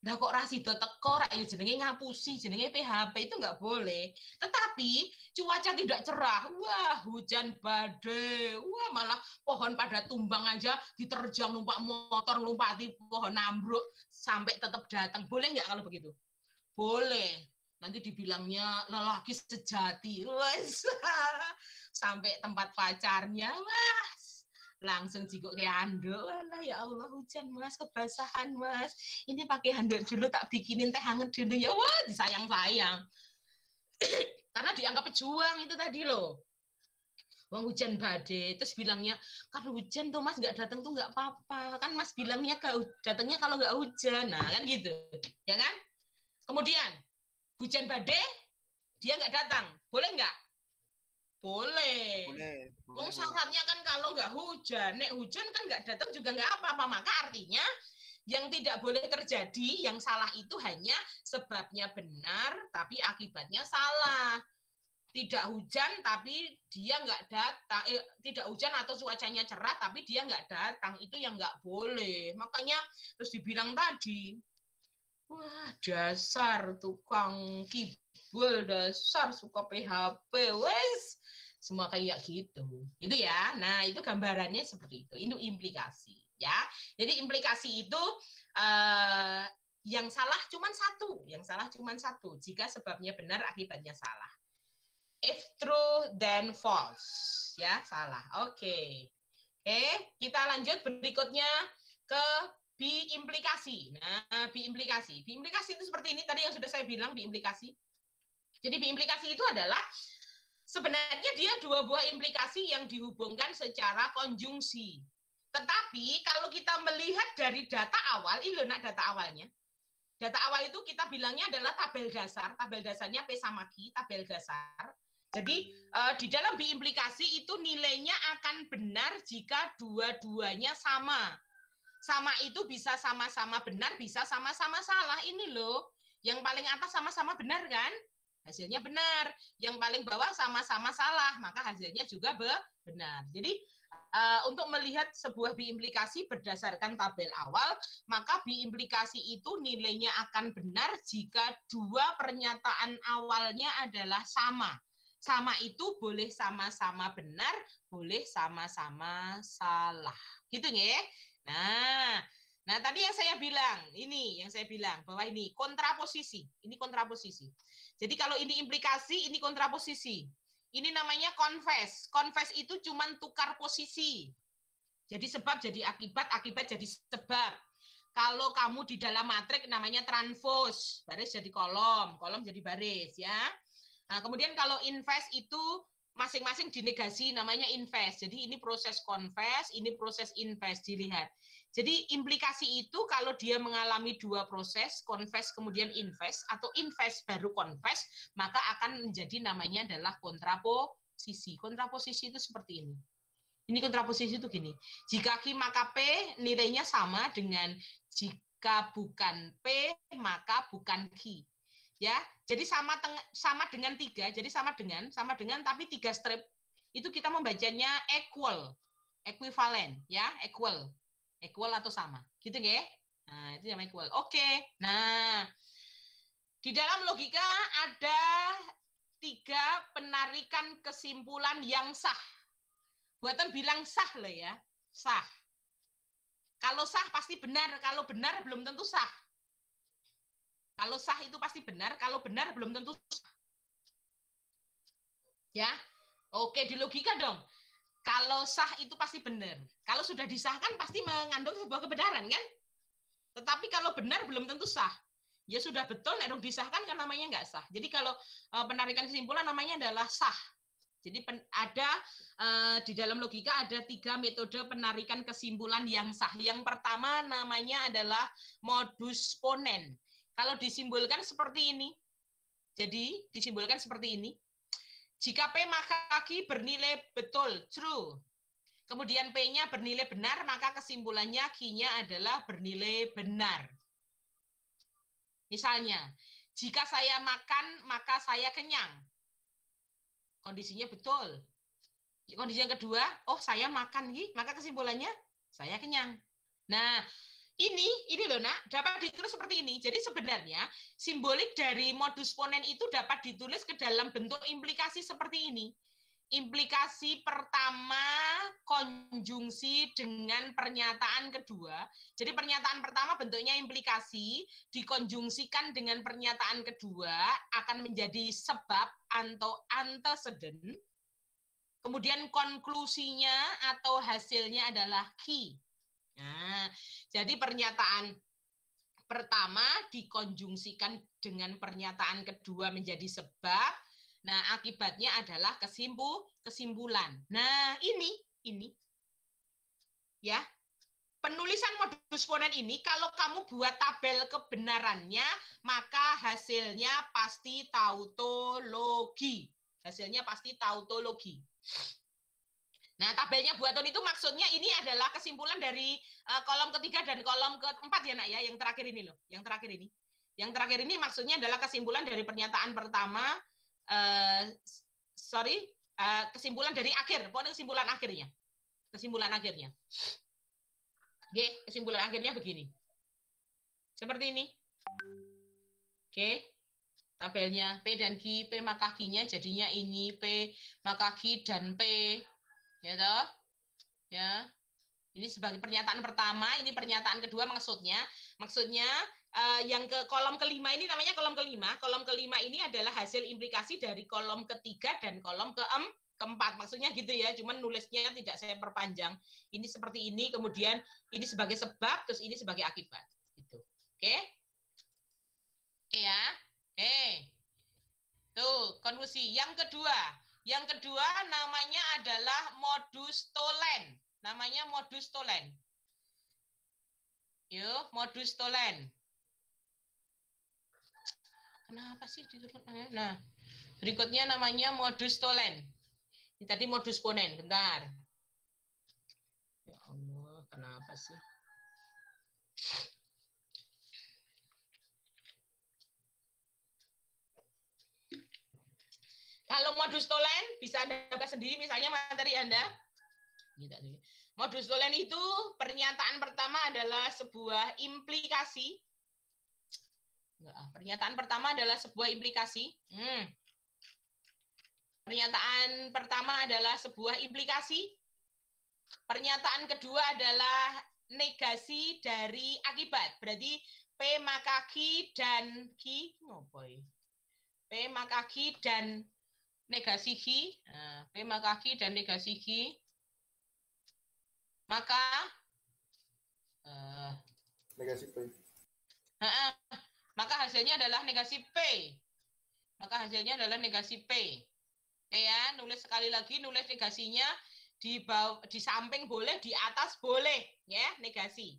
[SPEAKER 1] Nah kok rasido teko rak ya jenenge ngapusi, jenenge PHP itu nggak boleh. Tetapi cuaca tidak cerah. Wah, hujan badai. Wah, malah pohon pada tumbang aja diterjang numpak motor numpati pohon ambruk sampai tetap datang. Boleh nggak kalau begitu? Boleh. Nanti dibilangnya lelaki sejati. Wes. Sampai tempat pacarnya. Wah, langsung jigok kayak handuk. Walah ya Allah, hujan Mas, kebasahan Mas. Ini pakai handuk dulu, tak bikinin teh hangat dulu ya. Wah, disayang-sayang. Karena dianggap pejuang itu tadi loh. Wong hujan badai, terus bilangnya kan hujan tuh Mas nggak datang tuh nggak apa-apa. Kan Mas bilangnya datangnya kalau nggak hujan. Nah kan gitu, ya kan? Kemudian hujan badai, dia nggak datang, boleh nggak? Boleh. Wong syaratnya kan kalau nggak hujan, nek hujan kan nggak datang juga nggak apa-apa. Maka artinya yang tidak boleh terjadi, yang salah itu hanya sebabnya benar, tapi akibatnya salah. Tidak hujan tapi dia nggak datang, tidak hujan atau cuacanya cerah tapi dia nggak datang, itu yang nggak boleh. Makanya terus dibilang tadi, wah dasar tukang kibul, dasar suka PHP, wes semua kayak gitu. Itu ya. Nah, itu gambarannya seperti itu. Itu implikasi, ya. Jadi implikasi itu yang salah cuma satu, Jika sebabnya benar, akibatnya salah. If true then false, ya, salah. Oke. Kita lanjut berikutnya ke biimplikasi. Nah, biimplikasi. Biimplikasi itu seperti ini tadi yang sudah saya bilang biimplikasi. Jadi biimplikasi itu adalah sebenarnya dia dua buah implikasi yang dihubungkan secara konjungsi. Tetapi kalau kita melihat dari data awal, ini loh nak data awalnya. Data awal itu kita bilangnya adalah tabel dasar. Tabel dasarnya P sama Q, tabel dasar. Jadi di dalam biimplikasi itu nilainya akan benar jika dua-duanya sama. Sama itu bisa sama-sama benar, bisa sama-sama salah. Ini loh, yang paling atas sama-sama benar kan? Hasilnya benar. Yang paling bawah sama-sama salah, maka hasilnya juga benar. Jadi untuk melihat sebuah biimplikasi berdasarkan tabel awal, maka biimplikasi itu nilainya akan benar jika dua pernyataan awalnya adalah sama. Sama itu boleh sama-sama benar, boleh sama-sama salah. Gitu ya. Nah, tadi yang saya bilang, bahwa ini kontraposisi. Ini kontraposisi. Jadi kalau ini implikasi, ini kontraposisi. Ini namanya confess. Confess itu cuma tukar posisi. Jadi sebab jadi akibat, akibat jadi sebab. Kalau kamu di dalam matrik namanya transpose, baris jadi kolom, kolom jadi baris ya. Nah, kemudian kalau invest itu masing-masing dinegasi namanya invest. Jadi ini proses confess, ini proses invest, dilihat. Jadi implikasi itu kalau dia mengalami dua proses, confess kemudian invest, atau invest baru confess, maka akan menjadi namanya adalah kontraposisi. Kontraposisi itu seperti ini. Ini kontraposisi itu gini. Jika Q maka P nilainya sama dengan jika bukan P maka bukan Q. Ya, jadi sama dengan 3, jadi sama dengan tapi 3 strip itu kita membacanya equal, equivalent ya, equal atau sama. Gitu nggih? Nah, itu namanya equal. Oke. Nah, di dalam logika ada 3 penarikan kesimpulan yang sah. Buatan bilang sah loh ya, sah. Kalau sah pasti benar, kalau benar belum tentu sah. Kalau sah itu pasti benar, kalau benar belum tentu sah. Ya, oke di logika dong. Kalau sah itu pasti benar. Kalau sudah disahkan pasti mengandung sebuah kebenaran kan? Tetapi kalau benar belum tentu sah. Ya sudah betul, dong disahkan kan namanya nggak sah. Jadi kalau penarikan kesimpulan namanya adalah sah. Jadi ada di dalam logika ada 3 metode penarikan kesimpulan yang sah. Yang pertama namanya adalah modus ponens. Kalau disimbolkan seperti ini. Jadi disimbolkan seperti ini. Jika P maka Q bernilai betul, true. Kemudian P-nya bernilai benar, maka kesimpulannya Q-nya adalah bernilai benar. Misalnya, jika saya makan, maka saya kenyang. Kondisinya betul. Kondisi yang kedua, oh saya makan, maka kesimpulannya saya kenyang. Nah, ini loh nak, dapat ditulis seperti ini. Jadi sebenarnya simbolik dari modus ponens itu dapat ditulis ke dalam bentuk implikasi seperti ini. Implikasi pertama konjungsi dengan pernyataan kedua. Jadi pernyataan pertama bentuknya implikasi, dikonjungsikan dengan pernyataan kedua akan menjadi sebab atau antecedent. Kemudian konklusinya atau hasilnya adalah key. Nah, jadi pernyataan pertama dikonjungsikan dengan pernyataan kedua menjadi sebab. Nah, akibatnya adalah kesimpulan. Nah, ini. Ya. Penulisan modus ponens ini kalau kamu buat tabel kebenarannya, maka hasilnya pasti tautologi. Hasilnya pasti tautologi. Nah, tabelnya buatan itu maksudnya ini adalah kesimpulan dari kolom ketiga dan kolom keempat ya nak ya, yang terakhir ini loh, yang terakhir ini. Yang terakhir ini maksudnya adalah kesimpulan dari pernyataan pertama, kesimpulan dari akhir, pokoknya kesimpulan akhirnya. Kesimpulan akhirnya. Oke, kesimpulan akhirnya begini. Seperti ini. Oke. Tabelnya P dan Q, P maka Q-nya jadinya ini, P maka Q dan P. Ya toh? Ya. Ini sebagai pernyataan pertama, ini pernyataan kedua maksudnya yang ke kolom kelima ini namanya kolom kelima. Kolom kelima ini adalah hasil implikasi dari kolom ketiga dan kolom keempat. Maksudnya gitu ya, cuman nulisnya tidak saya perpanjang. Ini seperti ini, kemudian ini sebagai sebab, terus ini sebagai akibat. Gitu. Oke? Ya. Tuh, konklusi. Yang kedua namanya adalah modus tollens. Namanya modus tollens. Yuk, modus tollens. Kenapa sih diturunkan? Nah, berikutnya namanya modus tollens. Ini tadi modus ponens, bentar. Ya Allah, kenapa sih? Kalau modus tollens bisa Anda buka sendiri, misalnya materi Anda. Modus tollens itu pernyataan pertama adalah sebuah implikasi. Pernyataan pertama adalah sebuah implikasi. Pernyataan pertama adalah sebuah implikasi. Pernyataan kedua adalah negasi dari akibat. Berarti P maka Q dan Q, P maka Q dan negasi Q, P maka Q dan negasi Q, maka
[SPEAKER 7] Negasi P.
[SPEAKER 1] Maka hasilnya adalah negasi P. Maka hasilnya adalah negasi P. Oke ya, nulis sekali lagi, nulis negasinya di bawah, di samping boleh, di atas boleh, ya, negasi.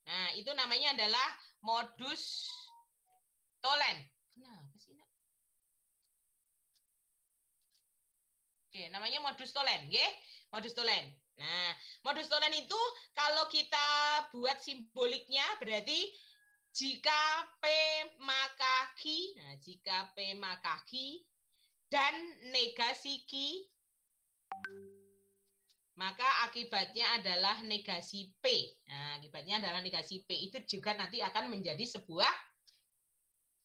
[SPEAKER 1] Nah, itu namanya adalah modus tolen. Kenapa sih, Nak? Oke, namanya modus tolen, ya, modus tolen. Nah, modus tolen itu kalau kita buat simboliknya berarti jika P maka Q, nah jika P maka Q dan negasi Q, maka akibatnya adalah negasi P. Nah, akibatnya adalah negasi P. Itu juga nanti akan menjadi sebuah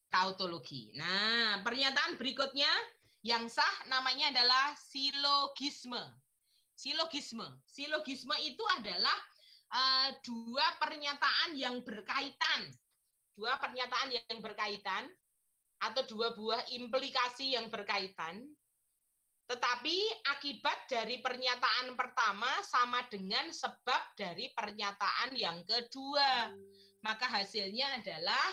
[SPEAKER 1] tautologi. Nah, pernyataan berikutnya yang sah namanya adalah silogisme. Silogisme. Silogisme itu adalah dua pernyataan yang berkaitan. Dua pernyataan yang berkaitan atau dua buah implikasi yang berkaitan, tetapi akibat dari pernyataan pertama sama dengan sebab dari pernyataan yang kedua. Maka hasilnya adalah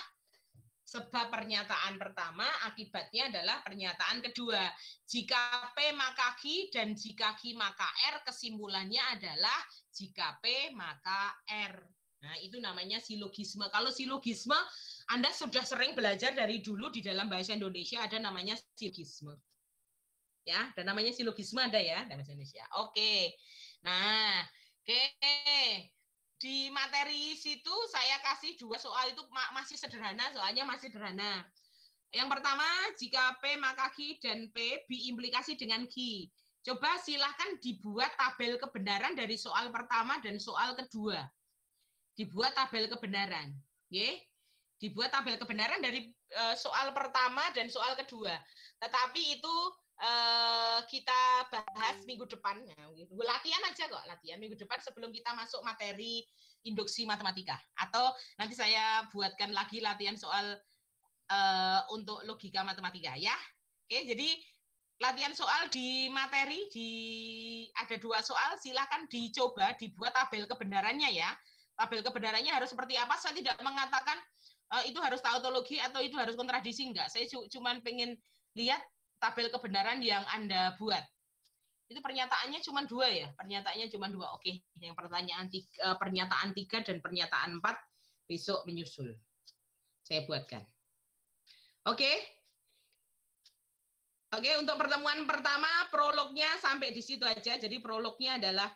[SPEAKER 1] sebab pernyataan pertama, akibatnya adalah pernyataan kedua. Jika P maka Q dan jika Q maka R, kesimpulannya adalah jika P maka R. Nah, itu namanya silogisme. Kalau silogisme, Anda sudah sering belajar dari dulu di dalam bahasa Indonesia ada namanya silogisme. Ya, dan namanya silogisme ada ya dalam bahasa Indonesia. Oke. Nah, oke. Di materi situ saya kasih dua soal itu masih sederhana, soalnya masih sederhana. Yang pertama, jika P maka Q dan P diimplikasi dengan Q. Coba silahkan dibuat tabel kebenaran dari soal pertama dan soal kedua. Dibuat tabel kebenaran, ya. Dibuat tabel kebenaran dari soal pertama dan soal kedua. Tetapi itu kita bahas minggu depan. Latihan aja kok, latihan minggu depan sebelum kita masuk materi induksi matematika. Atau nanti saya buatkan lagi latihan soal untuk logika matematika, ya. Oke, jadi latihan soal di materi ada dua soal, silakan dicoba dibuat tabel kebenarannya ya. Tabel kebenarannya harus seperti apa? Saya tidak mengatakan itu harus tautologi atau itu harus kontradiksi, enggak. Saya cuma pengen lihat tabel kebenaran yang Anda buat. Itu pernyataannya cuma dua ya? Pernyataannya cuma dua. Oke, yang pernyataan 3 dan pernyataan 4 besok menyusul. Saya buatkan. Oke. Oke, untuk pertemuan pertama, prolognya sampai di situ aja. Jadi prolognya adalah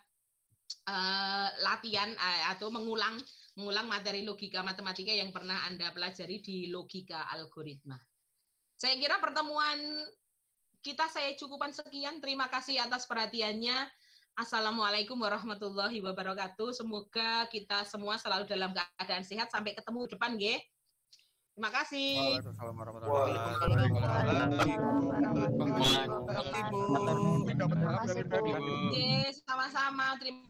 [SPEAKER 1] latihan atau mengulang materi logika matematika yang pernah Anda pelajari di logika algoritma. Saya kira pertemuan kita saya cukupkan sekian. Terima kasih atas perhatiannya. Assalamualaikum warahmatullahi wabarakatuh. Semoga kita semua selalu dalam keadaan sehat. Sampai ketemu depan, nggih. Terima kasih.
[SPEAKER 9] Waalaikumsalam warahmatullahi wabarakatuh.
[SPEAKER 1] Sama-sama. Terima